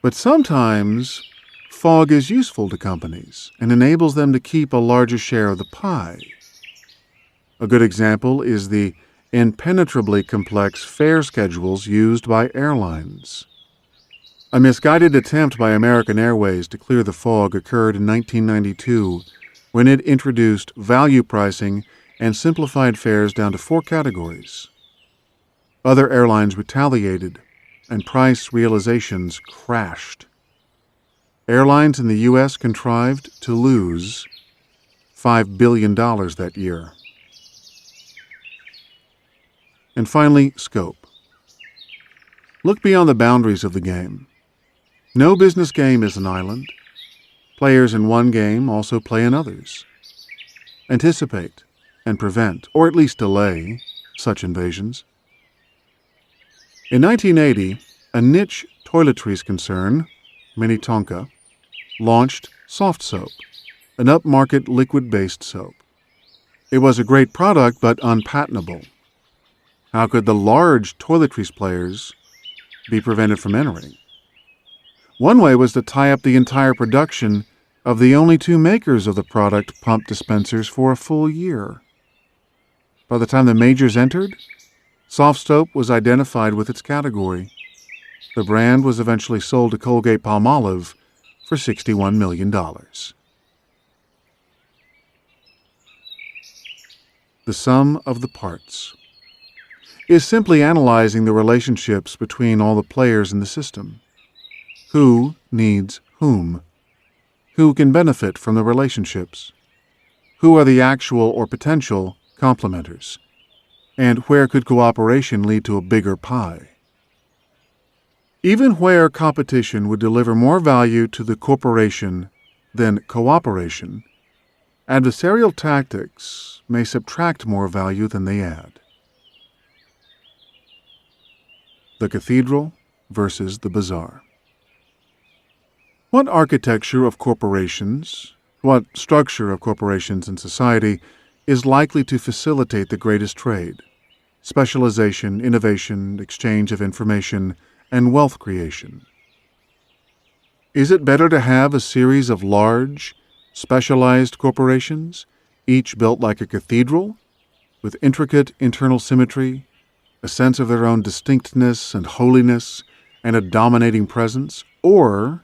But sometimes, fog is useful to companies and enables them to keep a larger share of the pie. A good example is the impenetrably complex fare schedules used by airlines. A misguided attempt by American Airways to clear the fog occurred in 1992 when it introduced value pricing and simplified fares down to 4 categories. Other airlines retaliated, and price realizations crashed. Airlines in the U.S. contrived to lose $5 billion that year. And finally, scope. Look beyond the boundaries of the game. No business game is an island. Players in one game also play in others. Anticipate and prevent, or at least delay, such invasions. In 1980, a niche toiletries concern, Minnetonka, launched Soft Soap, an upmarket liquid-based soap. It was a great product, but unpatentable. How could the large toiletries players be prevented from entering? One way was to tie up the entire production of the only 2 makers of the product pump dispensers for a full year. By the time the majors entered, Soft Soap was identified with its category. The brand was eventually sold to Colgate-Palmolive for $61 million. The sum of the parts is simply analyzing the relationships between all the players in the system. Who needs whom? Who can benefit from the relationships? Who are the actual or potential complementers? And where could cooperation lead to a bigger pie? Even where competition would deliver more value to the corporation than cooperation, adversarial tactics may subtract more value than they add. The cathedral versus the bazaar. What architecture of corporations, what structure of corporations in society is likely to facilitate the greatest trade, specialization, innovation, exchange of information, and wealth creation? Is it better to have a series of large, specialized corporations, each built like a cathedral, with intricate internal symmetry, a sense of their own distinctness and holiness, and a dominating presence, or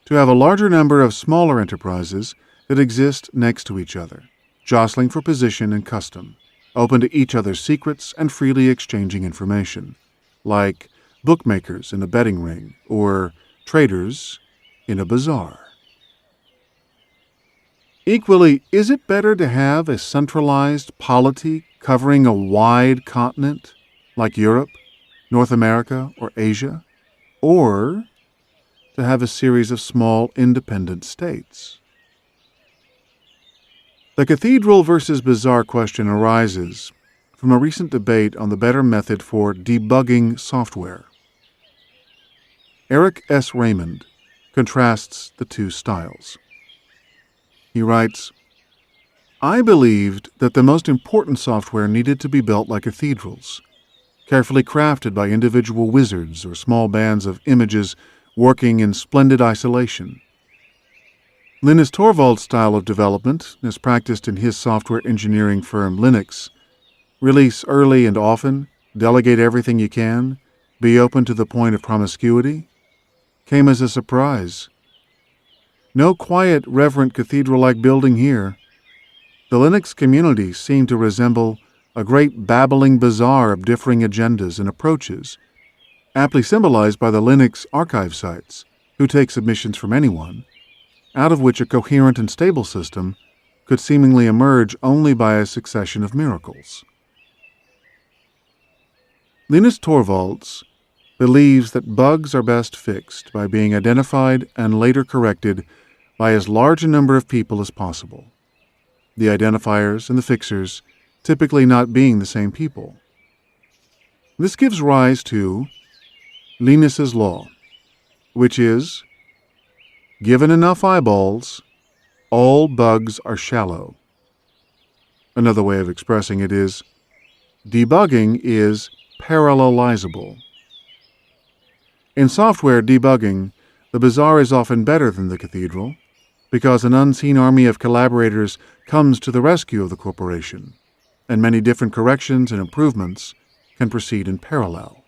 to have a larger number of smaller enterprises that exist next to each other, jostling for position and custom, open to each other's secrets and freely exchanging information, like bookmakers in a betting ring or traders in a bazaar. Equally, is it better to have a centralized polity covering a wide continent like Europe, North America, or Asia, or to have a series of small independent states? The cathedral versus bazaar question arises from a recent debate on the better method for debugging software. Eric S. Raymond contrasts the two styles. He writes, "I believed that the most important software needed to be built like cathedrals, carefully crafted by individual wizards or small bands of images working in splendid isolation. Linus Torvalds' style of development, as practiced in his software engineering firm Linux, release early and often, delegate everything you can, be open to the point of promiscuity, came as a surprise. No quiet, reverent cathedral-like building here. The Linux community seemed to resemble a great babbling bazaar of differing agendas and approaches, aptly symbolized by the Linux archive sites, who take submissions from anyone, out of which a coherent and stable system could seemingly emerge only by a succession of miracles." Linus Torvalds believes that bugs are best fixed by being identified and later corrected by as large a number of people as possible, the identifiers and the fixers typically not being the same people. This gives rise to Linus's law, which is, given enough eyeballs, all bugs are shallow. Another way of expressing it is, debugging is parallelizable. In software debugging, the bazaar is often better than the cathedral, because an unseen army of collaborators comes to the rescue of the corporation, and many different corrections and improvements can proceed in parallel.